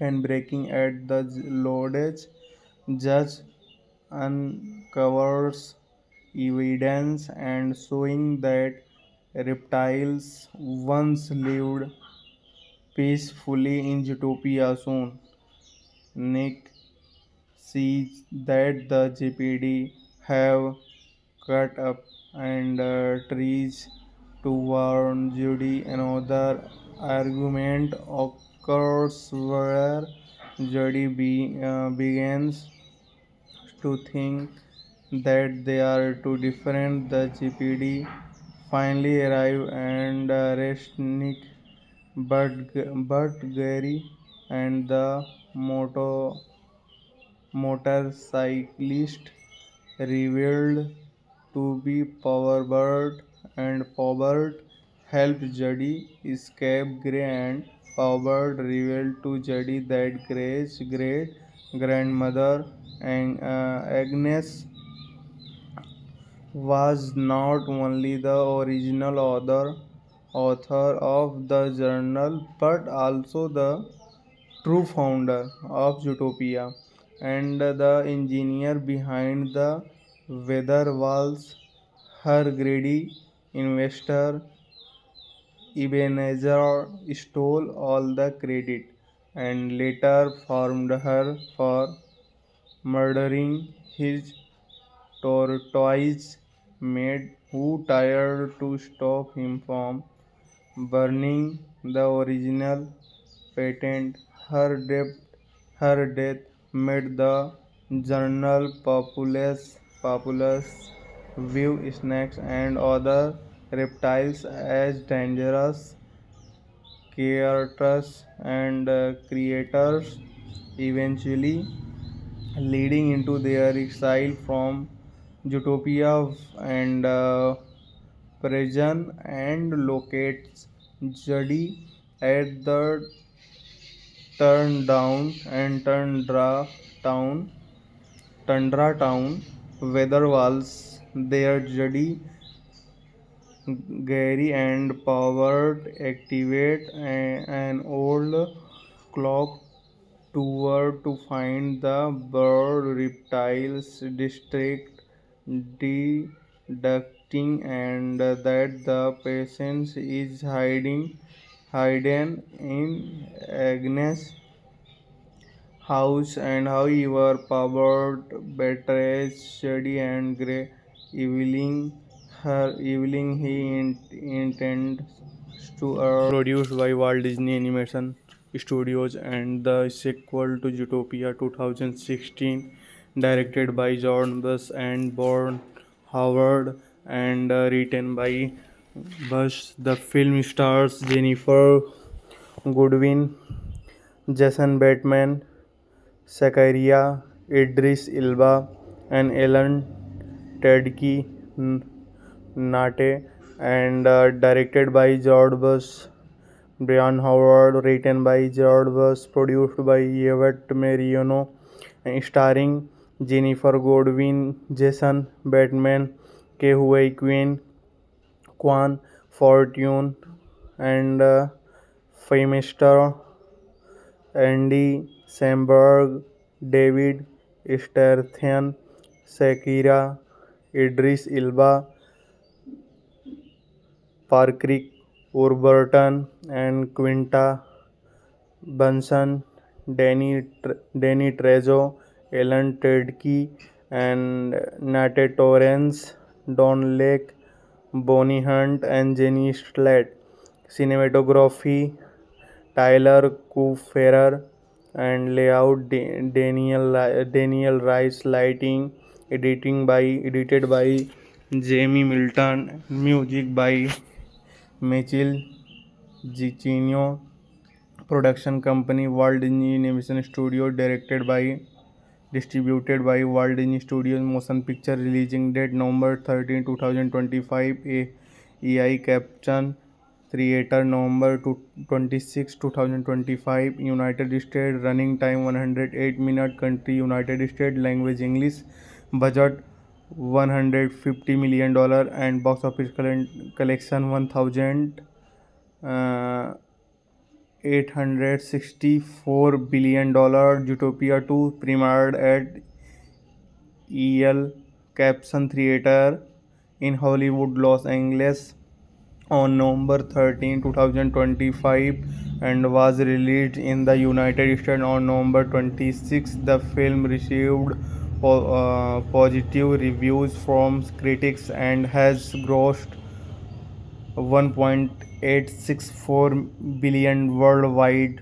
Speaker 1: and breaking at the lodge. Judge uncovers evidence and showing that reptiles once lived peacefully in Utopia soon. Nick sees that the GPD have cut up and trees to warn Judy. Another argument occurs where Judy begins to think that they are too different. The GPD finally arrive and arrest Nick, but Gary and the motorcyclist revealed to be Powerbird, and Powerbird helped Judy escape Grey, and Powerbird revealed to Judy that Grey's great grandmother Agnes was not only the original author of the journal but also the true founder of Utopia and the engineer behind the weather walls. Her greedy investor Ebenezer stole all the credit and later formed her for murdering his tortoise maid, who tried to stop him from burning the original patent. Her death, her death made the journal populous view snakes and other reptiles as dangerous creatures and creators, eventually leading into their exile from Utopia and prison and locates Judy at the Turndown and Tundra Town weather walls. There, Judy, Gary, and Powered activate an old clock tower to find the bird reptiles district, deducting and that the patient is hidden in Agnes' house, and however Powered betrays Shady and Grey, eviling he intends to produced by Walt Disney Animation Studios and the sequel to Utopia 2016, directed by John Bush and Born Howard and written by Bush. The film stars Jennifer Goodwin, Jason Bateman, Zachariah, Idris Elba, and Ellen Tedke Nate, and directed by George Bush. Brian Howard, written by George Bush, produced by Yvette Mariano, and starring Jennifer Goodwin, Jason Bateman, Kehui Kwan, Fortune, and Famester, Andy Samberg, David Strathairn, Shakira, Idris Elba, Patrick Warburton, and Quinta Bunsen, Danny Trejo, Ellen Tedke, and Nate Torrance, Don Lake, Bonnie Hunt, and Jenny Slate. Cinematography Tyler Kuferer, and layout Daniel Rice. Lighting edited by Jamie Milton. Music by Michael Giacchino. Production company Walt Disney Animation Studios. Distributed by Walt Disney Studios Motion Picture. Releasing date November 13, 2025. AI caption Theater November 26, 2025. United States. Running time 108 minutes. Country United States. Language English. Budget $150 million and box office collection 1000 $864 billion. Zootopia 2 premiered at El Capson Theatre in Hollywood, Los Angeles on November 13, 2025 and was released in the United States on November 26. The film received positive reviews from critics and has grossed $1.864 billion worldwide,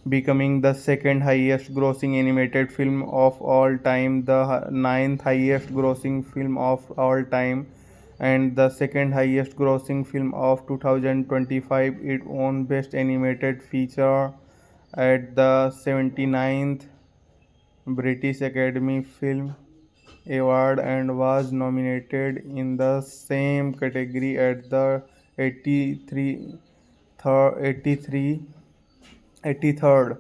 Speaker 1: becoming the second highest grossing animated film of all time, the ninth highest grossing film of all time, and the second highest grossing film of 2025. It won Best Animated Feature at the 79th British Academy Film Award and was nominated in the same category at the 83 83 83rd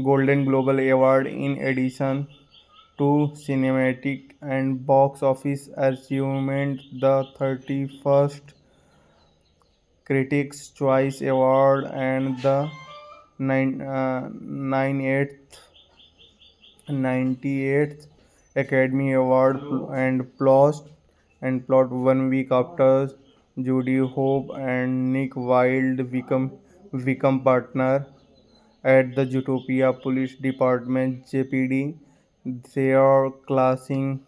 Speaker 1: Golden Globe Award. In addition to cinematic and box office achievement, the 31st Critics' Choice Award and the 98th Academy Award and plot 1 week after Judy Hope and Nick Wilde become partner at the Zootopia Police Department (JPD). Their classing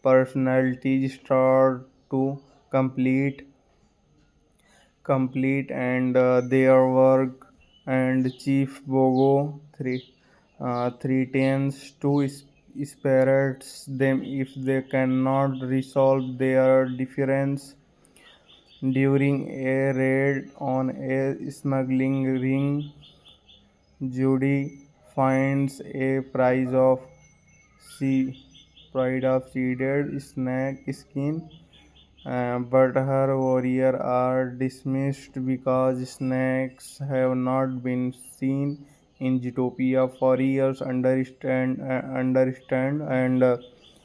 Speaker 1: personalities start to complete and their work, and Chief Bogo threatens to spirits them if they cannot resolve their difference. During a raid on a smuggling ring, Judy finds a sea, pride of seeded snake skin, but her warriors are dismissed because snakes have not been seen in Zootopia for years. Understand and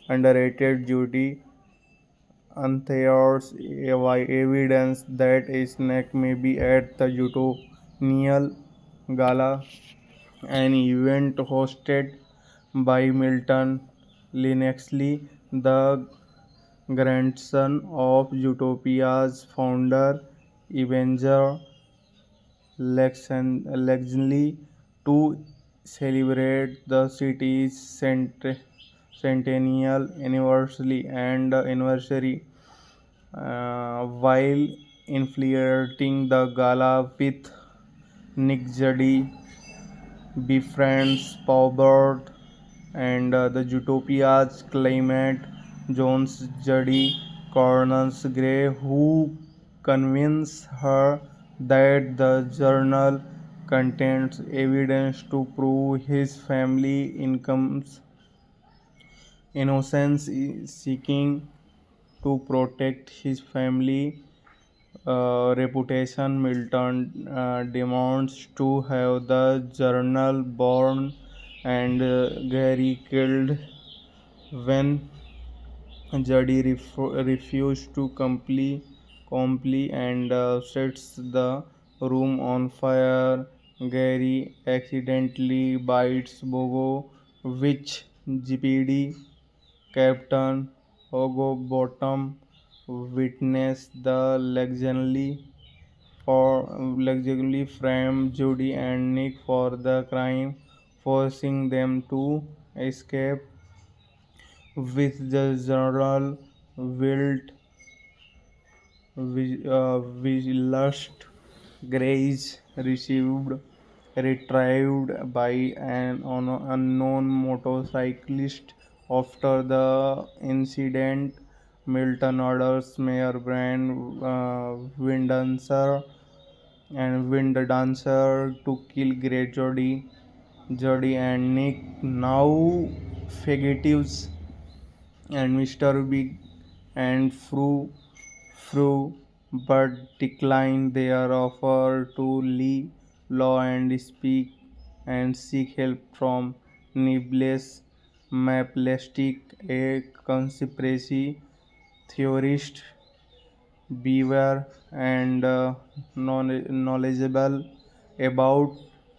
Speaker 1: underrated Judy unearths evidence that a snake may be at the Zootonial Gala, an event hosted by Milton Linexley, the grandson of Zootopia's founder, Ebenezer Linexley, to celebrate the city's centennial anniversary. While infiltrating the gala with Nick, Judy befriends Paubert and the Zootopia's climate Jones. Judy corners Gray, who convinces her that the journal contains evidence to prove his family income's innocence. Seeking to protect his family reputation, Milton demands to have the journal burned and Gary killed. When Judy refuses to comply and sets the room on fire, Gary accidentally bites Bogo, which GPD Captain Hogobottom witnessed. The allegedly framed Judy and Nick for the crime, forcing them to escape. With the journal wilt whilst Grace received retrieved by an unknown motorcyclist. After the incident, Milton orders Mayor Brand Wind Dancer to kill Grey, Jody and Nick, now fugitives, and Mr. Big and Fru, but declined their offer to leave law and speak and seek help from Nibbles Maplastic, a conspiracy theorist. beware and knowledgeable about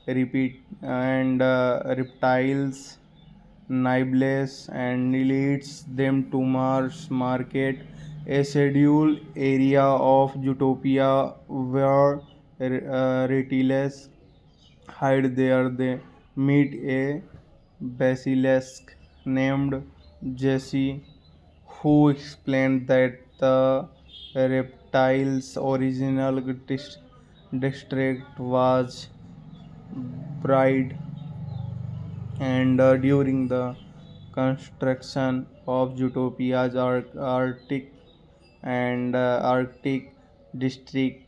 Speaker 1: repeat and reptiles, nibbles, and leads them to Mars Market, a scheduled area of Utopia where reptiles hide there. They meet a basilisk named Jesse, who explained that the reptile's original district was buried and during the construction of Utopia's Arctic district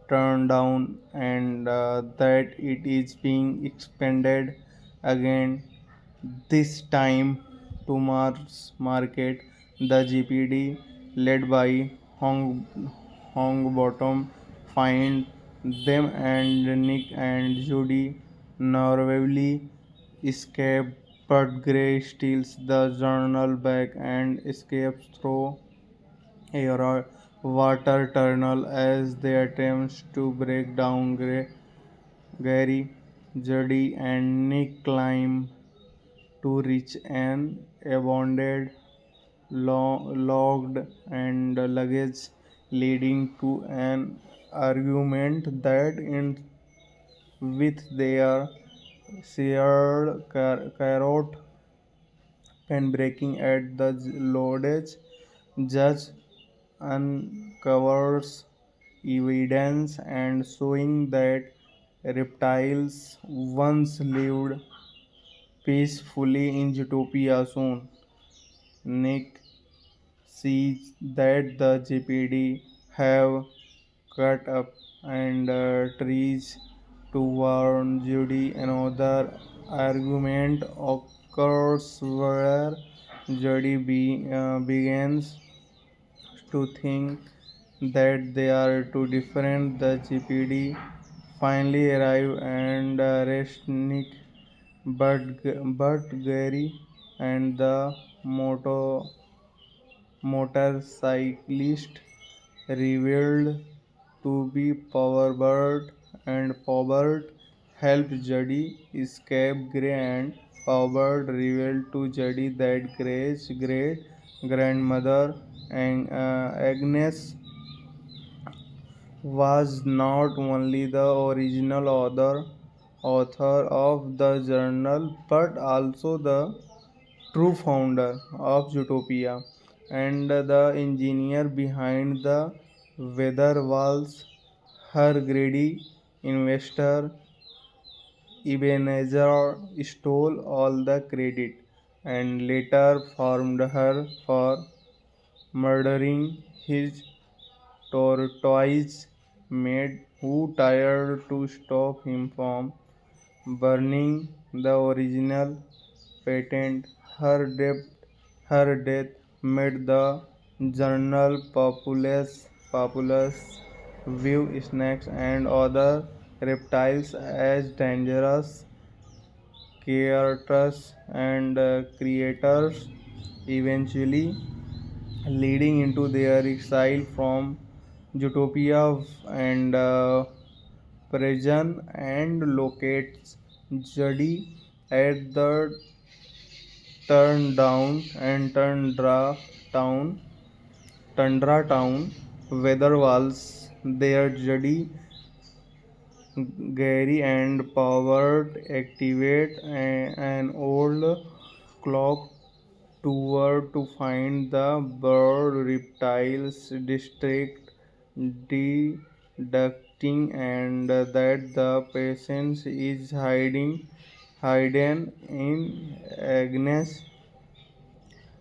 Speaker 1: turned down and that it is being expanded again, this time to Mars Market. The GPD led by Hongbottom find them and Nick and Judy narrowly escape, but Gray steals the journal back and escapes through a water tunnel as they attempt to break down. Gary, Judy, and Nick climb to reach an abandoned logged and luggage, leading to an argument that ends with their shared carrot pen breaking at the lodge. Judge uncovers evidence and showing that reptiles once lived peacefully in Utopia soon. Nick sees that the GPD have cut up and trees to warn Judy. Another argument occurs where Judy begins to think that they are too different. The GPD finally arrive and arrest Nick, but Gary and the motorcyclist revealed to be Powerbird, and Powerbird helped Judy escape. Gray and Powerbird revealed to Judy that Gray's great grandmother and Agnes was not only the original author of the journal but also the true founder of Utopia and the engineer behind the weather walls. Her greedy investor Ebenezer stole all the credit and later formed her for murdering his tortoise maid who tried to stop him from burning the original patent. Her death made the journal populous view snakes and other reptiles as dangerous creatures and creators, eventually leading into their exile from Utopia and prison and locates Judy at the Turndown and Tundra Town weather walls. There, Judy, Gary, and Power activate an old clock tower to find the bird reptiles district, deducting and that the patient is hidden in Agnes'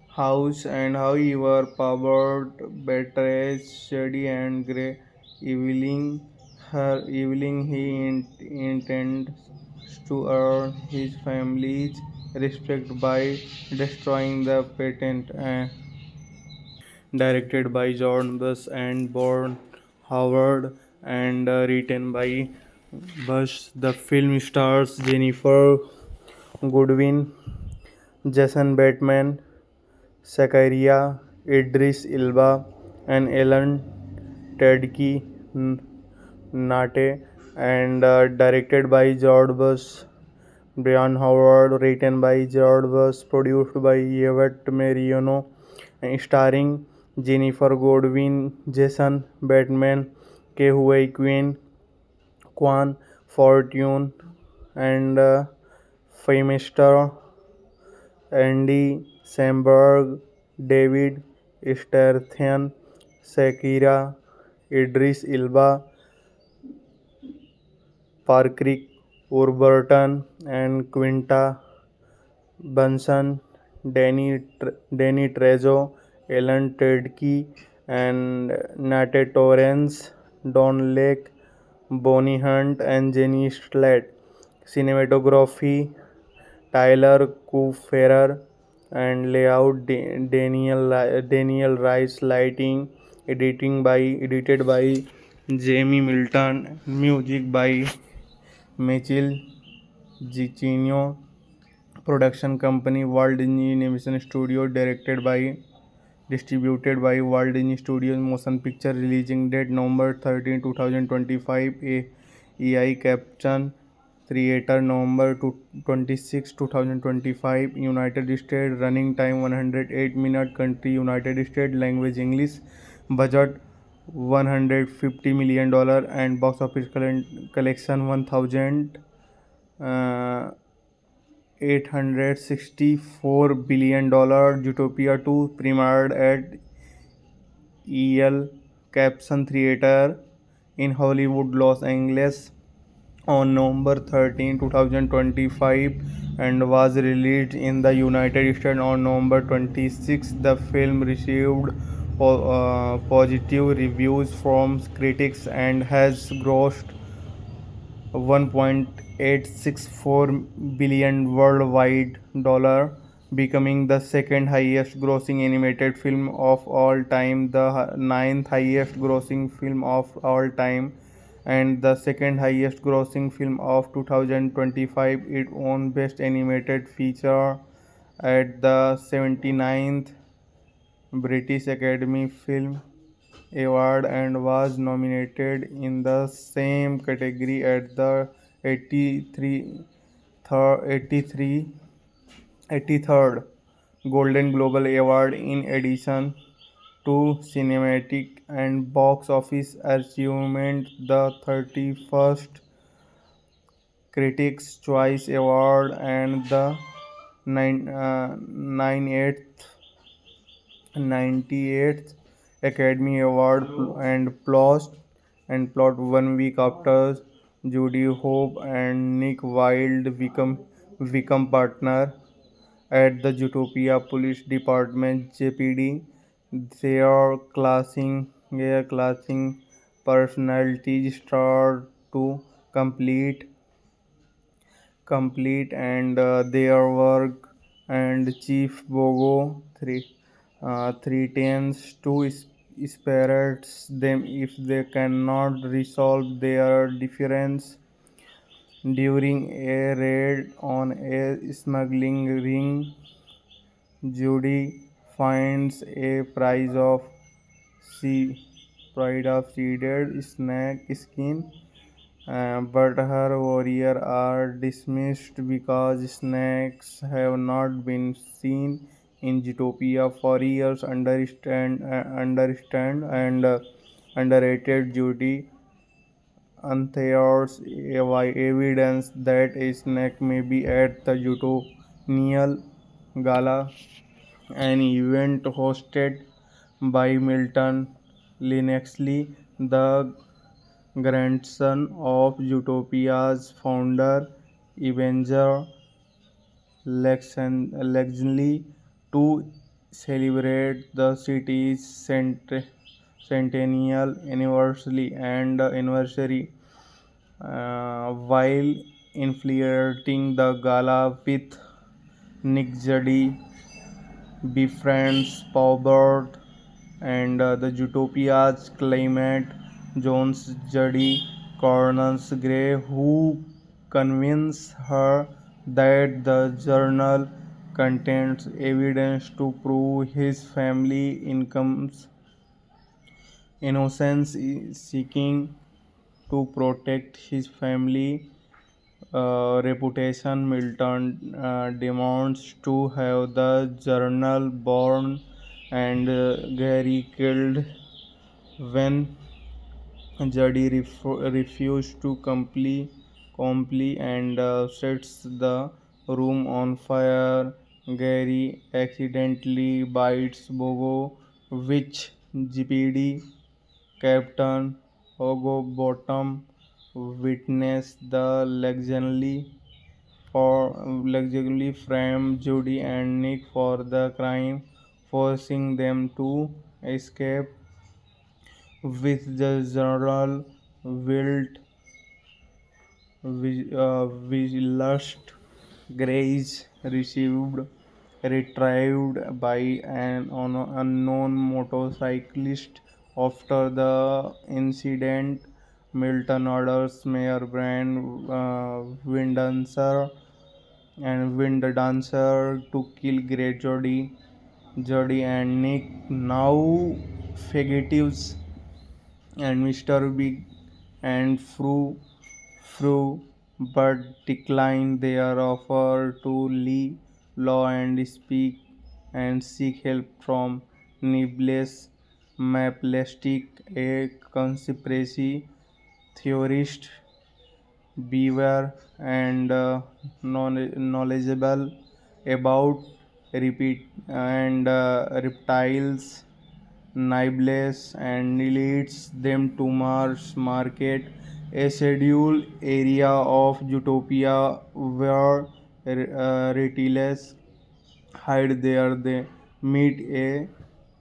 Speaker 1: house, and however Powered betrays Shady and Grey, revealing he intends to earn his family's respect by destroying the patent. Directed by John Bush and Born Howard and written by Bush, the film stars Jennifer Goodwin, Jason Bateman, Zachariah, Idris Elba, and Ellen Tedki Nate, and directed by George Bush. Brian Howard, written by George Bush, produced by Yvette Mariano, and starring Jennifer Godwin, Jason Bateman, Ke Huy Quan, Fortune, and Famester, Andy Samberg, David Strathairn, Shakira, Idris Elba, Patrick Warburton, and Quinta Bunsen, Danny Trejo, Alan Tudyk, and Nate Torrance, Don Lake, Bonnie Hunt, and Jenny Slate. Cinematography Tyler Kupferer, and layout Daniel Rice. Lighting edited by Jamie Milton. Music by Michael Giacchino. Production company Walt Disney Animation Studio. Distributed by Walt Disney Studios Motion Picture. Releasing date November 13, 2025. AI caption Creator November 26, 2025. United States. Running time 108 minutes. Country United States. Language English. Budget $150 million and box office collection 1,864 billion. Zootopia 2 premiered at El Capson Theater in Hollywood, Los Angeles on November 13, 2025, and was released in the United States on November 26. The film received positive reviews from critics and has grossed $1.864 billion worldwide, becoming the second highest grossing animated film of all time, the ninth highest grossing film of all time, and the second highest grossing film of 2025. It won Best Animated Feature at the 79th British Academy Film Award and was nominated in the same category at the 83 83 83rd Golden Globe Award. In addition to cinematic and box office achievement, the 31st Critics' Choice Award and the 98th Academy Award and plot 1 week after Judy Hope and Nick Wilde become partner at the Zootopia Police Department (JPD). Their classing personalities start to complete and their work, and Chief Bogo threatens to spirits them if they cannot resolve their difference. During a raid on a smuggling ring, Judy finds a sea, pride of seeded snake skin, but her warriors are dismissed because snakes have not been seen in Zootopia for years. Understand and underrated Judy unearths evidence that a snake may be at the Zootonial Gala, an event hosted by Milton Linexley, the grandson of Zootopia's founder, Avenger Lexley, to celebrate the city's centennial anniversary. While infiltrating the gala with Nick Judy befriends Paubert and the Zootopia's climate Jones Judy corners Gray, who convinces her that the journal contains evidence to prove his family incomes innocence is seeking to protect his family reputation. Milton demands to have the journal burned and Gary killed. When Jody refused to comply and sets the room on fire, Gary accidentally bites Bogo, which GPD Captain Hogobottom witnessed the luxuriously framed Judy and Nick for the crime, forcing them to escape with the general wilt lust grace received retrieved by an unknown motorcyclist. After the incident, Milton orders Mayor Brand Wind Dancer to kill Great Jody and Nick, now fugitives, and Mr. Big and Fru, but declined their offer to lie low and speak and seek help from Nibbles Maplastic, a conspiracy theorist. Beware and knowledgeable about repeat and reptiles. Nibbles and leads them to Mars Market, a scheduled area of Utopia where reptiles hide. There they meet a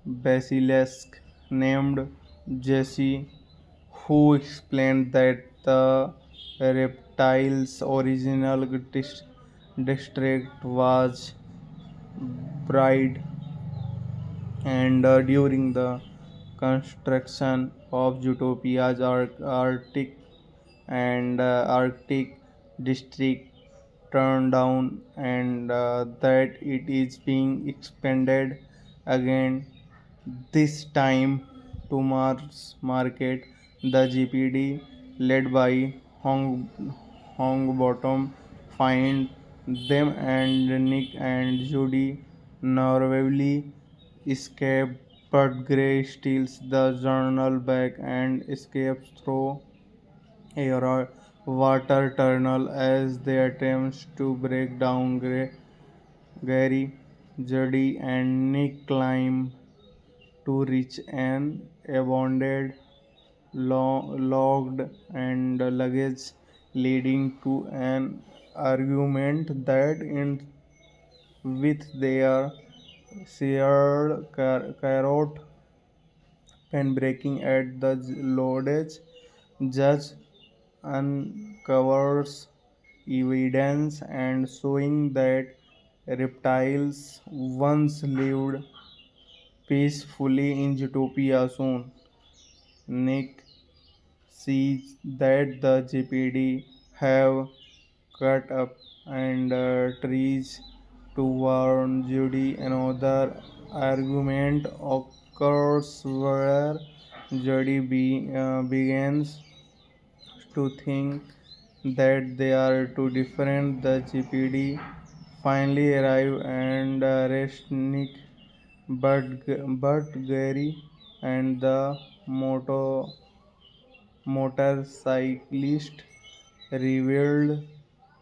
Speaker 1: basilisk named Jesse, who explained that the reptile's original district was Bride, and during the construction of Utopia's Arctic district turned down, and that it is being expanded again, this time to Mars Market. The GPD, led by Hongbottom, find them, and Nick and Judy narrowly escape, but Gray steals the journal back and escapes through a water tunnel. As they attempt to break down, Gary, Judy, and Nick climb to reach an abandoned logged and luggage, leading to an argument that ends with their shared carrot pen breaking. At the lodge, judge uncovers evidence and showing that reptiles once lived peacefully in Utopia. Soon, Nick sees that the GPD have cut up and trees to warn Judy. Another argument occurs where Judy begins to think that they are too different. The GPD finally arrive and arrest Nick, but Gary and the motorcyclist, revealed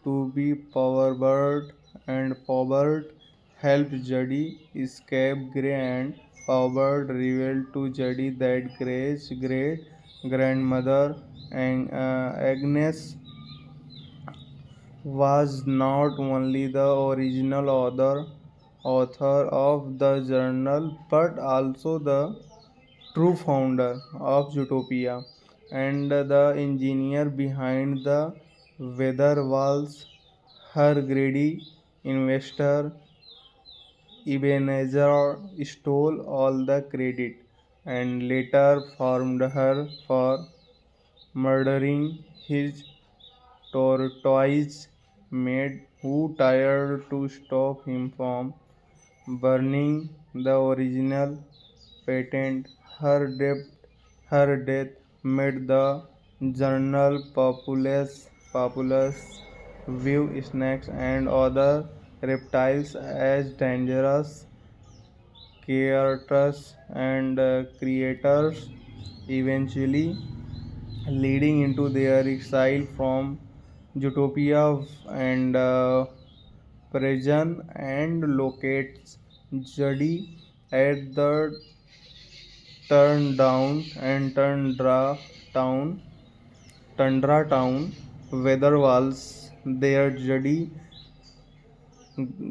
Speaker 1: to be Powerbird, and Powerbird helped Judy escape. Gray and Powerbird revealed to Judy that Gray's great grandmother and Agnes was not only the original author of the journal, but also the true founder of Utopia, and the engineer behind the weather walls. Her greedy investor Ebenezer stole all the credit and later formed her for murdering his tortoise maid, who tried to stop him from burning the original patent. Her debt Her death made the general populace view snakes and other reptiles as dangerous creatures and creators, eventually leading into their exile from Utopia and prison and locates Judy at the Tundra Town, Weatherwalls. There, Judy,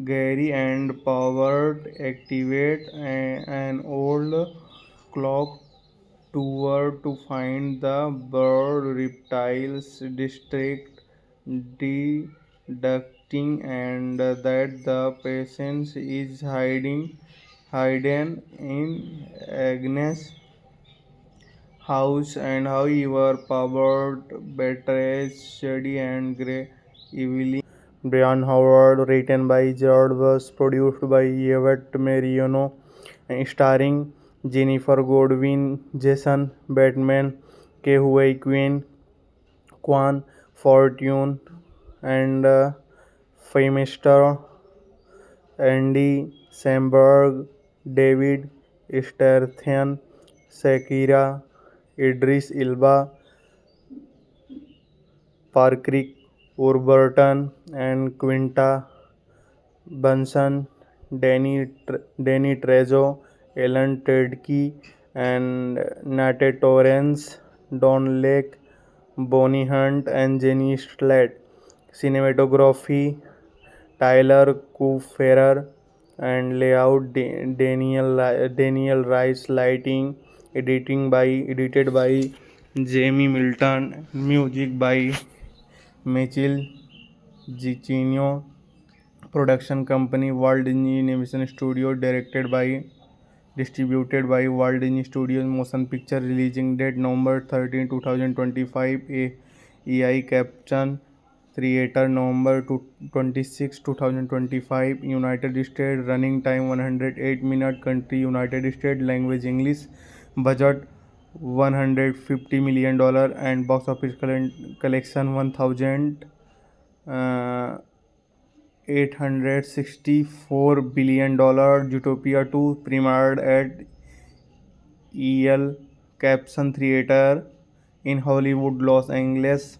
Speaker 1: Gary, and Power activate an old clock tower to find the bird reptiles district, deducting and that the patient is hidden in Agnes' house, and however powered betrays Shady and Grey Evelyn. Brian Howard, written by Gerard was produced by Yvette Mariano, and starring Jennifer Godwin, Jason Bateman, Kehui Kwan, Fortune, and Feimester, Andy Samberg, David Strathairn, Shakira, Idris Elba, Patrick Warburton, and Quinta Bunsen, Danny Trejo, Alan Tudyk, and Nate Torrence, Don Lake, Bonnie Hunt, and Jenny Slate. Cinematography Tyler Kupferer, and layout Daniel Rice. Lighting edited by Jamie Milton. Music by Michael Giacchino. Production company Walt Disney Animation Studio. Distributed by Walt Disney Studios Motion Picture. Releasing date November 13, 2025. AI caption Creator November 26, 2025. United States. Running time 108 minutes. Country United States. Language English. Budget $150 million and box office collection 1,000 $864 billion. Utopia 2 premiered at El Capson Theater in Hollywood, Los Angeles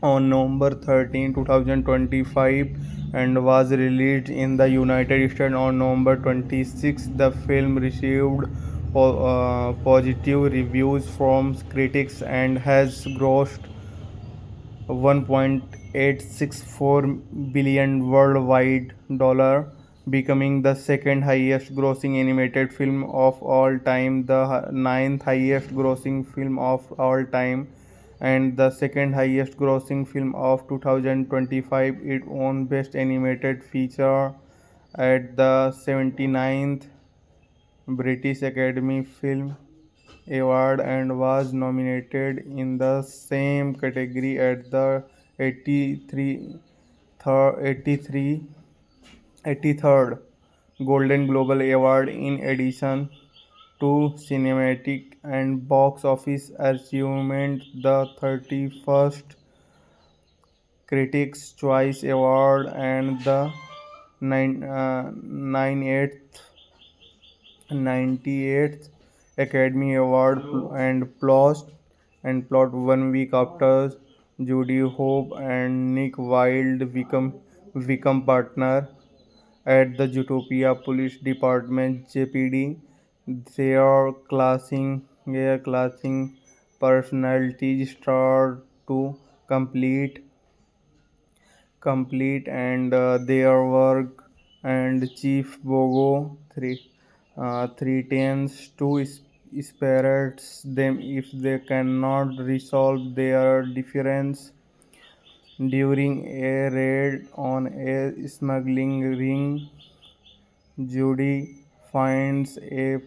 Speaker 1: on November 13, 2025 and was released in the United States on November 26. The film received positive reviews from critics and has grossed $1.864 billion worldwide, becoming the second highest grossing animated film of all time, the ninth highest grossing film of all time, and the second highest grossing film of 2025. It won Best Animated Feature at the 79th British Academy Film Award and was nominated in the same category at the 83 83rd Golden Globe Award. In addition to cinematic and box office achievement, the 31st Critics' Choice Award and the 98th Academy Award and plot 1 week after Judy Hope and Nick Wilde become partner at the Utopia Police Department (JPD). Their classing personalities start to complete and their work, and Chief Bogo threatens to spirits them if they cannot resolve their difference. During a raid on a smuggling ring, Judy finds a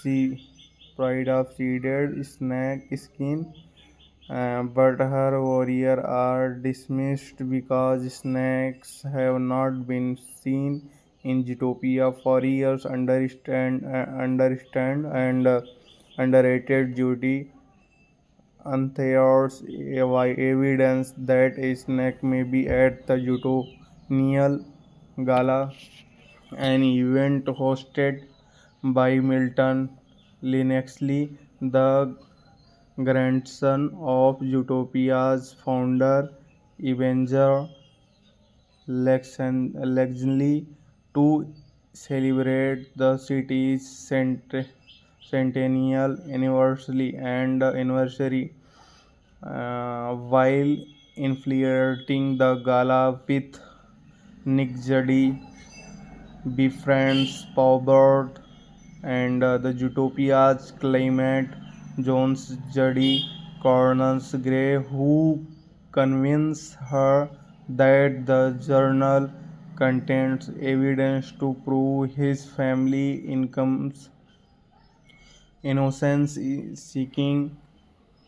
Speaker 1: sea, prize of seeded snake skin, but her warriors are dismissed because snakes have not been seen in Utopia for years. Understand and underrated duty unthiers evidence that a snack may be at the Utonial Gala, an event hosted by Milton Linexley, the grandson of Utopia's founder, Avenger Lexley, to celebrate the city's centennial anniversary, while infiltrating the gala with Nick Juddy, befriends Paubert and the Utopia's climate Jones Juddy corners Gray, who convince her that the journal contains evidence to prove his family income's innocence, seeking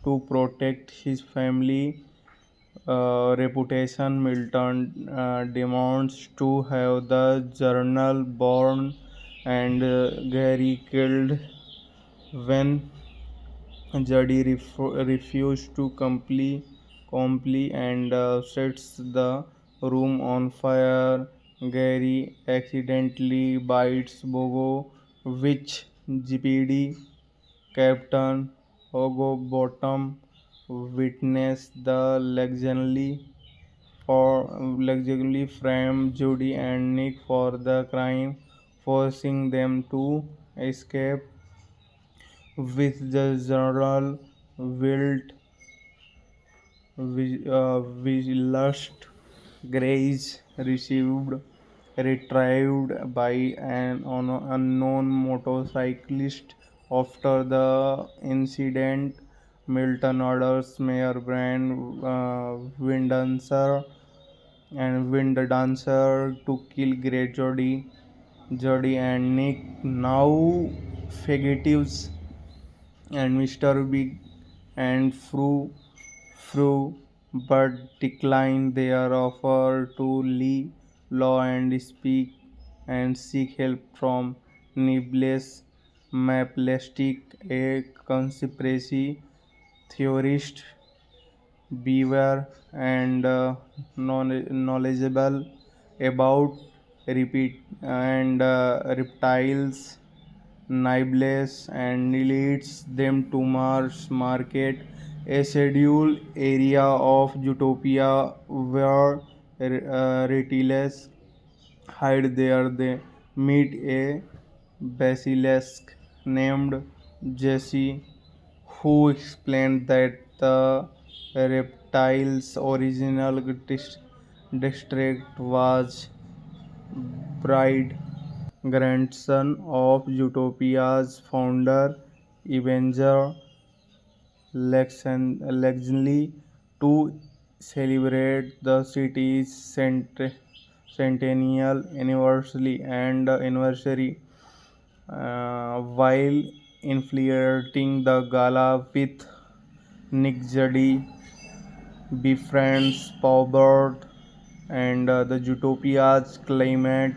Speaker 1: to protect his family reputation. Milton demands to have the journal burned and Gary killed. When Juddy refused to comply and sets the room on fire, Gary accidentally bites Bogo, which GPD Captain Bottom witnessed the allegedly framed Judy and Nick for the crime, forcing them to escape with the general wilt lust grace received retrieved by an unknown motorcyclist. After the incident, Milton orders Mayor Brand Wind Dancer to kill Grey Jody and Nick, now fugitives, and Mr. Big and Fru, but decline their offer to leave law and speak and seek help from Nibbles Maplastic, a conspiracy theorist, beware and knowledgeable about reptiles. Nibbles and leads them to Mars Market, a scheduled area of Utopia where reptiles hide. There they meet a basilisk named Jesse, who explained that the reptile's original district was Bride, grandson of Utopia's founder, Avenger Lexley, to celebrate the city's centennial anniversary, while infiltrating the gala with Nick Juddy, befriends Paubert and the Utopia's climate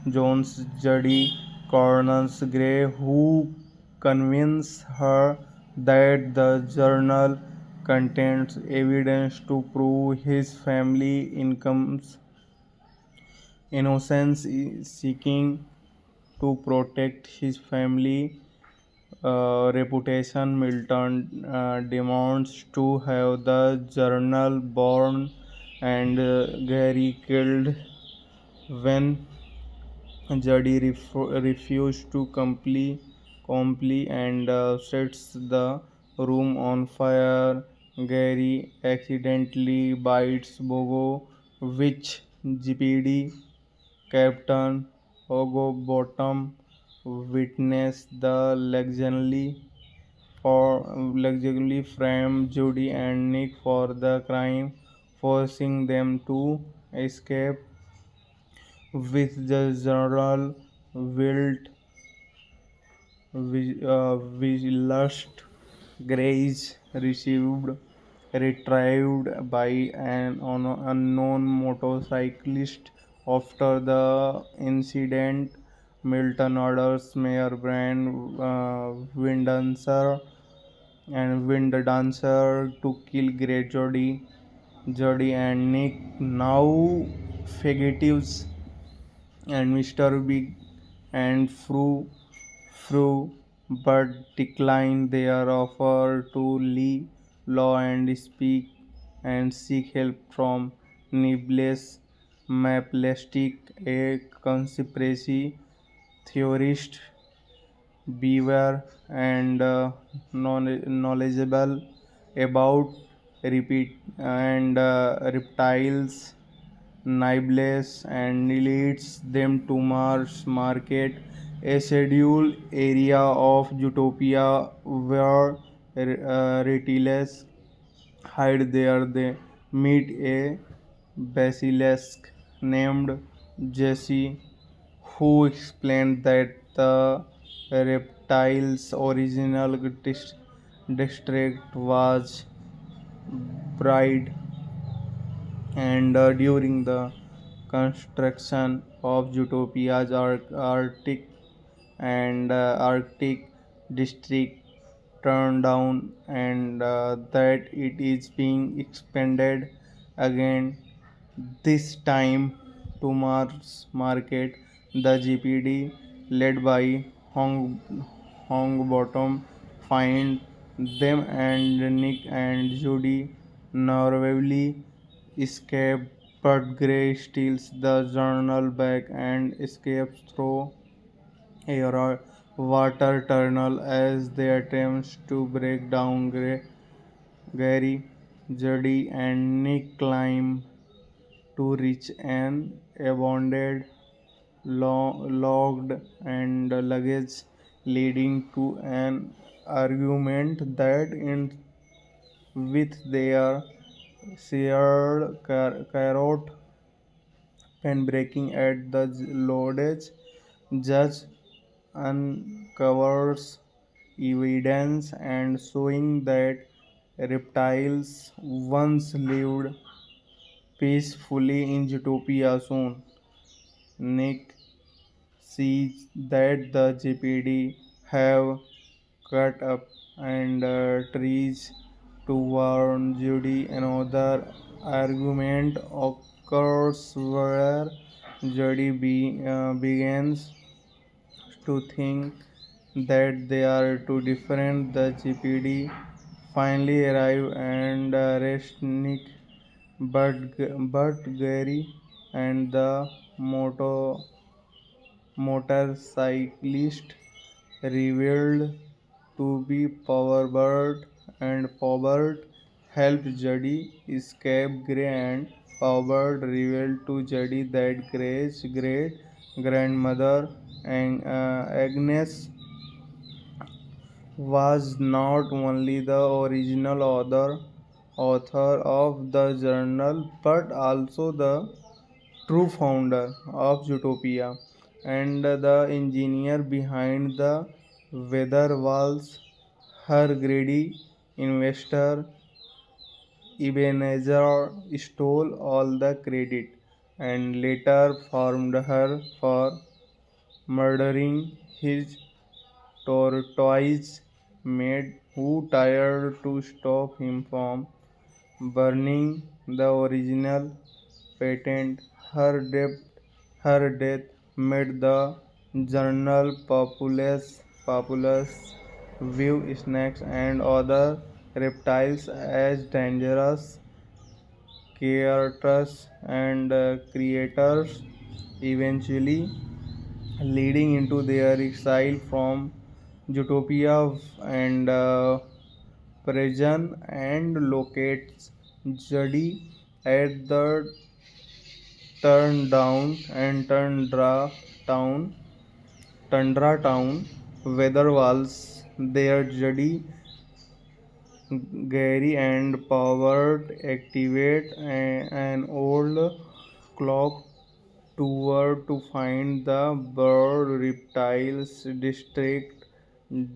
Speaker 1: Jones Juddy corners Gray, who convince her that the journal contains evidence to prove his family income's innocence, seeking to protect his family reputation. Milton demands to have the journal burned and Gary killed. When Juddy refused to comply and sets the room on fire, Gary accidentally bites Bogo, which GPD Captain Bottom witnessed the allegedly framed Judy and Nick for the crime, forcing them to escape with the general wilt lust grace received retrieved by an unknown motorcyclist. After the incident, Milton orders Mayor Brand Wind Dancer to kill Great Jody and Nick, now fugitives, and Mr. Big and Fru, but decline their offer to leave law and speak and seek help from Nibbles Maplastic, a conspiracy theorist, beware and knowledgeable about repeat and reptiles. Nibbles and leads them to Mars Market, a scheduled area of Utopia where reptiles hide. There they meet a basilisk named Jesse, who explained that the reptile's original district was Bride, and during the construction of Utopia's Arctic district turned down, and that it is being expanded again, this time to Mars Market. The GPD, led by Hongbottom, find them, and Nick and Judy narrowly escape, but Gray steals the journal back and escapes through a water tunnel as they attempt to break down. Gary, Judy, and Nick climb to reach an abandoned logged and luggage, leading to an argument that ends with their shared carrot pen breaking at the lodge. Judge uncovers evidence and showing that reptiles once lived peacefully in Utopia. Soon, Nick sees that the GPD have cut up and trees to warn Judy. Another argument occurs where Judy begins to think that they are too different. The GPD finally arrive and arrest Nick, but Gary and the motorcyclist revealed to be Powerbird, and Powerbird helped Judy escape. Gray and Powerbird revealed to Judy that Gray's great grandmother and Agnes was not only the original author of the journal, but also the true founder of Utopia and the engineer behind the weather walls. Her greedy investor Ebenezer stole all the credit and later formed her for murdering his tortoise maid, who tried to stop him from burning the original patent. Her death made the journal populous view snakes and other reptiles as dangerous creatures and creators, eventually leading into their exile from Utopia and prison, and locates Judy at the Tundra Town weather walls. There, Judy, Gary, and Power activate an old clock tower to find the bird reptiles district,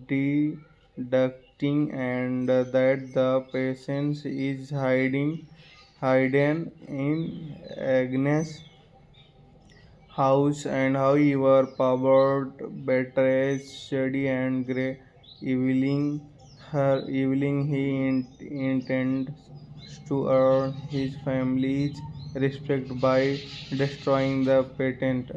Speaker 1: deducting and that the patient is hidden in Agnes' house, and however powered betrays Shady and Grey, eviling he intends to earn his family's respect by destroying the patent.